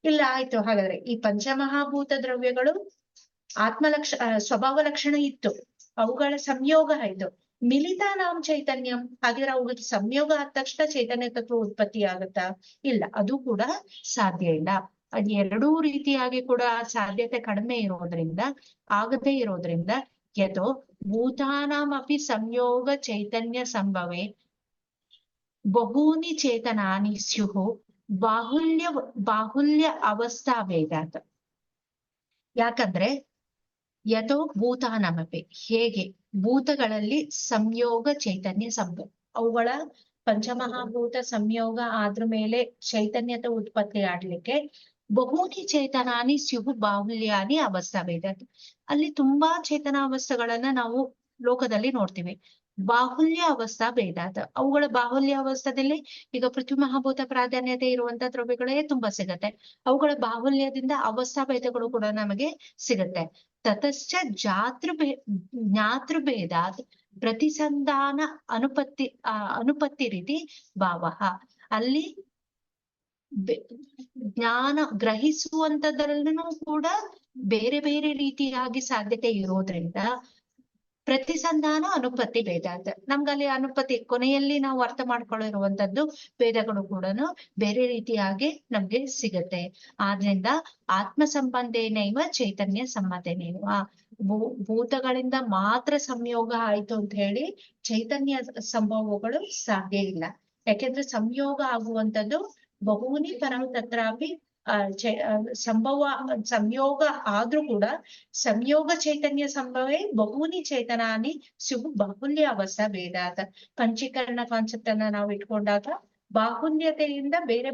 ಇಲ್ಲ, ಆಯ್ತು. ಹಾಗಾದ್ರೆ ಈ ಪಂಚಮಹಾಭೂತ ದ್ರವ್ಯಗಳು ಸ್ವಭಾವ ಲಕ್ಷಣ ಇತ್ತು, ಅವುಗಳ ಸಂಯೋಗ ಆಯ್ತು. ಮಿಲಿತಾನಾಂ ಚೈತನ್ಯಂ, ಹಾಗಿದ್ರೆ ಅವುಗಳ ಸಂಯೋಗ ಆದ ತಕ್ಷಣ ಚೈತನ್ಯ ತತ್ವ ಉತ್ಪತ್ತಿ ಆಗುತ್ತಾ? ಇಲ್ಲ, ಅದು ಕೂಡ ಸಾಧ್ಯ ಇಲ್ಲ. ಅದ್ ಎರಡೂ ರೀತಿಯಾಗಿ ಕೂಡ ಸಾಧ್ಯತೆ ಕಡಿಮೆ ಇರೋದ್ರಿಂದ, ಆಗದೇ ಇರೋದ್ರಿಂದ ಯಥೋ ಭೂತಾನಾಂ ಅಪಿ ಸಂಯೋಗ ಚೈತನ್ಯ ಸಂಭವೇ ಬಹೂನಿ ಚೇತನಾನಿ ಸ್ಯುಃ ಬಾಹುಲ್ಯ ಅವಸ್ಥಾ ಭೇದಾತ್. ಯಾಕಂದ್ರೆ ಯಥೋ ಭೂತಾನಮಪಿ, ಹೇಗೆ ಭೂತಗಳಲ್ಲಿ ಸಂಯೋಗ ಚೈತನ್ಯ ಸಂಭವ, ಅವುಗಳ ಪಂಚಮಹಾಭೂತ ಸಂಯೋಗ ಆದ್ರ ಮೇಲೆ ಚೈತನ್ಯದ ಉತ್ಪತ್ತಿ ಆಡ್ಲಿಕ್ಕೆ ಬಹೂನಿ ಚೇತನಾನಿ ಸ್ಯುಃ ಬಾಹುಲ್ಯಾನಿ ಅವಸ್ಥಾ ಭೇದಾತ್. ಅಲ್ಲಿ ತುಂಬಾ ಚೇತನಾವಸ್ಥೆಗಳನ್ನ ನಾವು ಲೋಕದಲ್ಲಿ ನೋಡ್ತೀವಿ. ಬಾಹುಲ್ಯ ಅವಸ್ಥಾ ಭೇದಾತ್, ಅವುಗಳ ಬಾಹುಲ್ಯ ಅವಸ್ಥಾದಲ್ಲಿ ಈಗ ಪೃಥ್ವಿ ಮಹಾಭೂತ ಪ್ರಾಧಾನ್ಯತೆ ಇರುವಂತ ದ್ರವ್ಯಗಳೇ ತುಂಬಾ ಸಿಗತ್ತೆ. ಅವುಗಳ ಬಾಹುಲ್ಯದಿಂದ ಅವಸ್ಥಾ ಭೇದಗಳು ಕೂಡ ನಮಗೆ ಸಿಗತ್ತೆ. ತತಶ್ಚ ಜ್ಞಾತೃಭೇದಾತ್ ಪ್ರತಿಸಂಧಾನ ಅನುಪತ್ತಿ ರೀತಿ ಭಾವ. ಅಲ್ಲಿ ಜ್ಞಾನ ಗ್ರಹಿಸುವಂತದ್ರಲ್ಲೂ ಕೂಡ ಬೇರೆ ಬೇರೆ ರೀತಿಯಾಗಿ ಸಾಧ್ಯತೆ ಇರೋದ್ರಿಂದ ಪ್ರತಿಸಂಧಾನ ಅನುಪತ್ತಿ ಭೇದ ಅಂತ ನಮ್ಗಲ್ಲಿ ಅನುಪತ್ತಿ ಕೊನೆಯಲ್ಲಿ ನಾವು ಅರ್ಥ ಮಾಡ್ಕೊಳ್ಳಿರುವಂತದ್ದು ಭೇದಗಳು ಕೂಡ ಬೇರೆ ರೀತಿಯಾಗಿ ನಮ್ಗೆ ಸಿಗತ್ತೆ. ಆದ್ರಿಂದ ಆತ್ಮ ಸಂಬಂಧೇನೈವ ಚೈತನ್ಯ ಸಂಬಂಧೇನೈವ, ಭೂತಗಳಿಂದ ಮಾತ್ರ ಸಂಯೋಗ ಆಯ್ತು ಅಂತ ಹೇಳಿ ಚೈತನ್ಯ ಸಂಭವಗಳು ಸಾಧ್ಯ ಇಲ್ಲ. ಯಾಕೆಂದ್ರೆ ಸಂಯೋಗ ಆಗುವಂತದ್ದು ಬಹೂನಿ ಪರಂ ತತ್ರಾಪಿ ಸಂಯೋಗ ಆದ್ರೂ ಕೂಡ ಸಂಯೋಗ ಚೈತನ್ಯ ಸಂಭವೇ ಬಹೂನಿ ಚೇತನಾನಿ ಸ್ಯುಃ ಬಾಹುಲ್ಯ ಅವಸ್ಥಾ ಭೇದಾತ್. ಪಂಚೀಕರಣ ಕಾನ್ಸೆಪ್ಟ್ ಅನ್ನ ನಾವು ಇಟ್ಕೊಂಡಾಗ ಬಾಹುಲ್ಯತೆಯಿಂದ ಬೇರೆ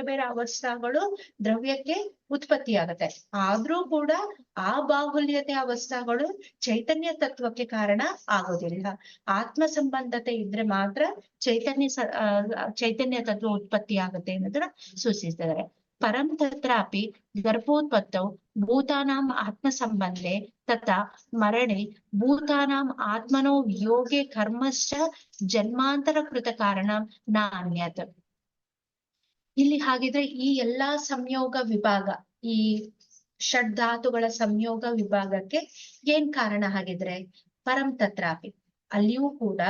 ಬೇರೆ ಅವಸ್ಥಾಗಳು ದ್ರವ್ಯಕ್ಕೆ ಉತ್ಪತ್ತಿ ಆಗತ್ತೆ. ಆದ್ರೂ ಕೂಡ ಆ ಬಾಹುಲ್ಯತೆ ಅವಸ್ಥಾಗಳು ಚೈತನ್ಯ ತತ್ವಕ್ಕೆ ಕಾರಣ ಆಗೋದಿಲ್ಲ. ಆತ್ಮ ಸಂಬಂಧತೆ ಇದ್ರೆ ಮಾತ್ರ ಚೈತನ್ಯ ತತ್ವ ಉತ್ಪತ್ತಿ ಆಗುತ್ತೆ ಅನ್ನೋದನ್ನ ಸೂಚಿಸಿದ್ದಾರೆ. ಪರಂ ತತ್ರಾಪಿ ಗರ್ಭೋತ್ಪತ್ತೌ ಭೂತಾನಾಂ ಆತ್ಮ ಸಂಬಂಧೆ ತಥಾ ಮರಣೆ ಭೂತಾನಾಂ ಆತ್ಮನೋ ವಿಯೋಗೆ ಕರ್ಮಶ್ಚ ಜನ್ಮಾಂತರ ಕೃತ ಕಾರಣ ನಾನ್ಯತ್. ಇಲ್ಲಿ ಹಾಗಿದ್ರೆ ಈ ಎಲ್ಲಾ ಸಂಯೋಗ ವಿಭಾಗ, ಈ ಷಡ್ಧಾತುಗಳ ಸಂಯೋಗ ವಿಭಾಗಕ್ಕೆ ಏನ್ ಕಾರಣ ಹಾಗಿದ್ರೆ? ಪರಂ ತತ್ರಾಪಿ, ಅಲ್ಲಿಯೂ ಕೂಡ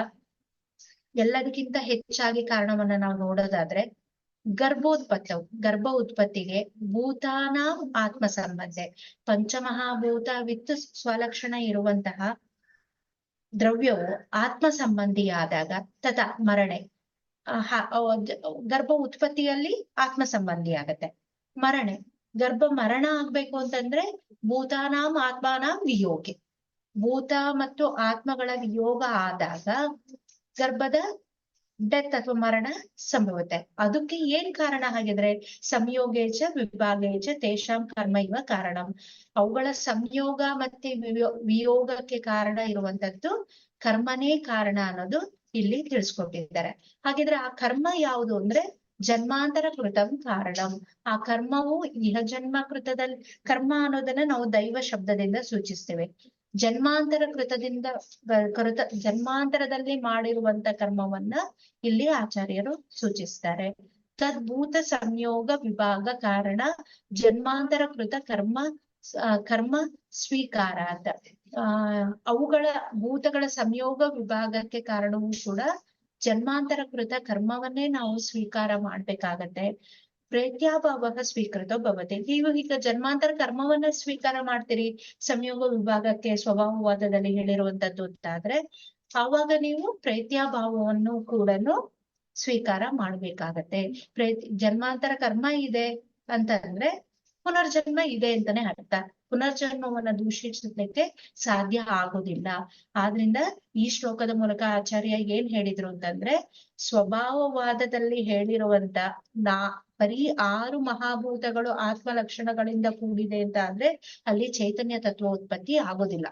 ಎಲ್ಲದಕ್ಕಿಂತ ಹೆಚ್ಚಾಗಿ ಕಾರಣವನ್ನ ನಾವು ನೋಡೋದಾದ್ರೆ ಗರ್ಭೋತ್ಪತ್ತವು, ಗರ್ಭ ಉತ್ಪತ್ತಿಗೆ ಭೂತಾನಾಂ ಆತ್ಮ ಸಂಬಂಧ, ಪಂಚಮಹಾಭೂತ ವಿತ್ತು ಸ್ವಲಕ್ಷಣ ಇರುವಂತಹ ದ್ರವ್ಯವು ಆತ್ಮ ಸಂಬಂಧಿಯಾದಾಗ ತಥಾ ಮರಣೆ, ಗರ್ಭ ಉತ್ಪತ್ತಿಯಲ್ಲಿ ಆತ್ಮ ಸಂಬಂಧಿ ಆಗತ್ತೆ. ಗರ್ಭ ಮರಣ ಆಗ್ಬೇಕು ಅಂತಂದ್ರೆ ಭೂತಾನಾಂ ಆತ್ಮಾನಾಂ ವಿಯೋಗಿ, ಭೂತ ಮತ್ತು ಆತ್ಮಗಳ ವಿಯೋಗ ಆದಾಗ ಗರ್ಭದ ಡೆತ್ ಅಥವಾ ಮರಣ ಸಂಭವತೆ. ಅದಕ್ಕೆ ಏನ್ ಕಾರಣ ಹಾಗಿದ್ರೆ? ಸಂಯೋಗೇಚ ವಿಭಾಗೇಚ ತೇಷಾಂ ಕರ್ಮ ಇವ ಕಾರಣಂ. ಅವುಗಳ ಸಂಯೋಗ ಮತ್ತೆ ವಿಯೋಗಕ್ಕೆ ಕಾರಣ ಇರುವಂತದ್ದು ಕರ್ಮನೇ ಕಾರಣ ಅನ್ನೋದು ಇಲ್ಲಿ ತಿಳಿಸ್ಕೊಟ್ಟಿದ್ದಾರೆ. ಹಾಗಿದ್ರೆ ಆ ಕರ್ಮ ಯಾವುದು ಅಂದ್ರೆ ಜನ್ಮಾಂತರ ಕೃತಂ ಕಾರಣಂ. ಆ ಕರ್ಮವು ಇಹ ಜನ್ಮ ಕೃತದಲ್ಲಿ, ಕರ್ಮ ಅನ್ನೋದನ್ನ ನಾವು ದೈವ ಶಬ್ದದಿಂದ ಸೂಚಿಸ್ತೇವೆ. ಜನ್ಮಾಂತರದಲ್ಲಿ ಮಾಡಿರುವಂತ ಕರ್ಮವನ್ನ ಇಲ್ಲಿ ಆಚಾರ್ಯರು ಸೂಚಿಸ್ತಾರೆ. ತದ್ಭೂತ ಸಂಯೋಗ ವಿಭಾಗ ಕಾರಣ ಜನ್ಮಾಂತರ ಕೃತ ಕರ್ಮ ಸ್ವೀಕಾರ ಅಂತ. ಅವುಗಳ ಭೂತಗಳ ಸಂಯೋಗ ವಿಭಾಗಕ್ಕೆ ಕಾರಣವೂ ಕೂಡ ಜನ್ಮಾಂತರ ಕೃತ ಕರ್ಮವನ್ನೇ ನಾವು ಸ್ವೀಕಾರ ಮಾಡ್ಬೇಕಾಗತ್ತೆ. ಪ್ರೇತ್ಯಾಭಾವ ಸ್ವೀಕೃತ ಭವತಿ. ನೀವು ಈಗ ಜನ್ಮಾಂತರ ಕರ್ಮವನ್ನ ಸ್ವೀಕಾರ ಮಾಡ್ತೀರಿ ಸಂಯೋಗ ವಿಭಾಗಕ್ಕೆ ಸ್ವಭಾವವಾದದಲ್ಲಿ ಹೇಳಿರುವಂತದ್ದು ಅಂತಾದ್ರೆ ಆವಾಗ ನೀವು ಪ್ರೇತ್ಯಾಭಾವವನ್ನು ಕೂಡ ಸ್ವೀಕಾರ ಮಾಡ್ಬೇಕಾಗತ್ತೆ. ಜನ್ಮಾಂತರ ಕರ್ಮ ಇದೆ ಅಂತಂದ್ರೆ ಪುನರ್ಜನ್ಮ ಇದೆ ಅಂತಾನೆ ಅರ್ಥ. ಪುನರ್ಜನ್ಮವನ್ನ ದೂಷಿಸಲಿಕ್ಕೆ ಸಾಧ್ಯ ಆಗೋದಿಲ್ಲ. ಆದ್ರಿಂದ ಈ ಶ್ಲೋಕದ ಮೂಲಕ ಆಚಾರ್ಯ ಏನ್ ಹೇಳಿದ್ರು ಅಂತಂದ್ರೆ ಸ್ವಭಾವವಾದದಲ್ಲಿ ಹೇಳಿರುವಂತ ಬರೀ 6 ಮಹಾಭೂತಗಳು ಆತ್ಮ ಲಕ್ಷಣಗಳಿಂದ ಕೂಡಿದೆ ಅಂತ ಆದ್ರೆ ಅಲ್ಲಿ ಚೈತನ್ಯ ತತ್ವ ಉತ್ಪತ್ತಿ ಆಗೋದಿಲ್ಲ.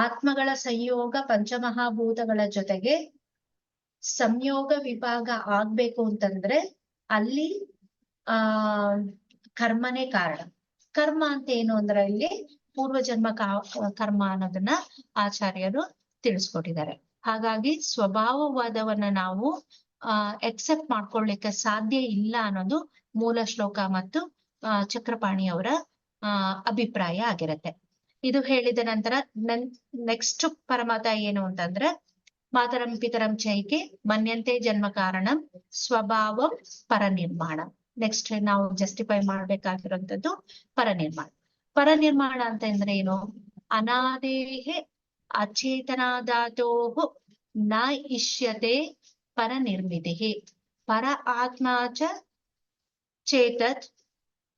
ಆತ್ಮಗಳ ಸಂಯೋಗ ಪಂಚಮಹಾಭೂತಗಳ ಜೊತೆಗೆ ಸಂಯೋಗ ವಿಭಾಗ ಆಗ್ಬೇಕು ಅಂತಂದ್ರೆ ಅಲ್ಲಿ ಕರ್ಮನೇ ಕಾರಣ. ಕರ್ಮ ಅಂತ ಏನು ಅಂದ್ರೆ ಇಲ್ಲಿ ಪೂರ್ವಜನ್ಮ ಕರ್ಮ ಅನ್ನೋದನ್ನ ಆಚಾರ್ಯರು ತಿಳಿಸ್ಕೊಟ್ಟಿದ್ದಾರೆ. ಹಾಗಾಗಿ ಸ್ವಭಾವವಾದವನ್ನ ನಾವು ಎಕ್ಸೆಪ್ಟ್ ಮಾಡ್ಕೊಳ್ಳಿಕ್ಕೆ ಸಾಧ್ಯ ಇಲ್ಲ ಅನ್ನೋದು ಮೂಲ ಶ್ಲೋಕ ಮತ್ತು ಚಕ್ರಪಾಣಿಯವರ ಅಭಿಪ್ರಾಯ ಆಗಿರತ್ತೆ. ಇದು ಹೇಳಿದ ನಂತರ ನೆಕ್ಸ್ಟ್ ಪರಮತ ಏನು ಅಂತಂದ್ರೆ ಮಾತರಂ ಪಿತರಂ ಚೈಕೆ ಮನ್ಯಂತೆ ಜನ್ಮ ಕಾರಣಂ ಸ್ವಭಾವ ಪರನಿರ್ಮಾಣ. ನೆಕ್ಸ್ಟ್ ನಾವು ಜಸ್ಟಿಫೈ ಮಾಡ್ಬೇಕಾಗಿರುವಂತದ್ದು ಪರನಿರ್ಮಾಣ ಅಂತ ಅಂದ್ರೆ ಏನು? ಅನಾದೇಹೆ ಅಚೇತನಾಧಾತೋ ನ ಇಷ್ಯತೆ ಪರನಿರ್ಮಿತಿಃ ಪರ ಆತ್ಮ ಚ ಚೇತತ್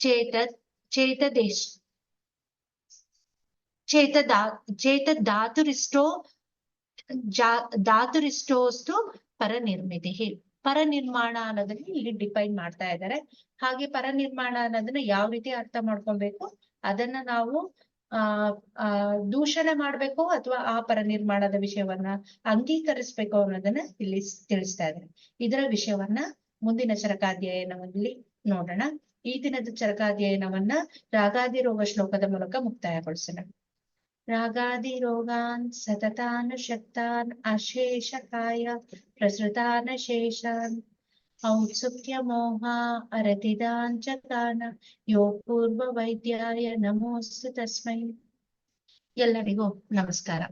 ಚೇತತ್ ಚೇತದೇಶ್ ಚೇತಧಾತುರಿಷ್ಟೋ ಧಾತುರಿಷ್ಟೋಸ್ತು ಪರನಿರ್ಮಿತಿಃ. ಪರನಿರ್ಮಾಣ ಅನ್ನೋದನ್ನ ಇಲ್ಲಿ ಡಿಫೈನ್ ಮಾಡ್ತಾ ಇದ್ದಾರೆ. ಹಾಗೆ ಪರನಿರ್ಮಾಣ ಅನ್ನೋದನ್ನ ಯಾವ ರೀತಿ ಅರ್ಥ ಮಾಡ್ಕೊಬೇಕು, ಅದನ್ನ ನಾವು ದೂಷಣೆ ಮಾಡ್ಬೇಕು ಅಥವಾ ಆ ಪರನಿರ್ಮಾಣದ ವಿಷಯವನ್ನ ಅಂಗೀಕರಿಸ್ಬೇಕು ಅನ್ನೋದನ್ನ ಇಲ್ಲಿ ತಿಳಿಸ್ತಾ ಇದ್ದಾರೆ. ಇದರ ವಿಷಯವನ್ನ ಮುಂದಿನ ಚರಕಾಧ್ಯಯನದಲ್ಲಿ ನೋಡೋಣ. ಈ ದಿನದ ಚರಕಾಧ್ಯಯನವನ್ನ ರಾಗಾದಿರೋಗ ಶ್ಲೋಕದ ಮೂಲಕ ಮುಕ್ತಾಯಗೊಳಿಸೋಣ. ರಾಗಾದಿರೋಗಾನ್ ಸತತಾನುಶಕ್ತಾನ್ ಅಶೇಷಕಾಯ ಪ್ರಸೃತಾನ್ ಶೇಷಾನ್ ಔತ್ಸುಕ್ಯ ಮೋಹ ಅರತಿದಾನ್ ಚಕಾನ ಯೋ ಪೂರ್ವ ವೈದ್ಯಾಯ ನಮೋಸ್ತು ತಸ್ಮೈ. ಎಲ್ಲರಿಗೂ ನಮಸ್ಕಾರ.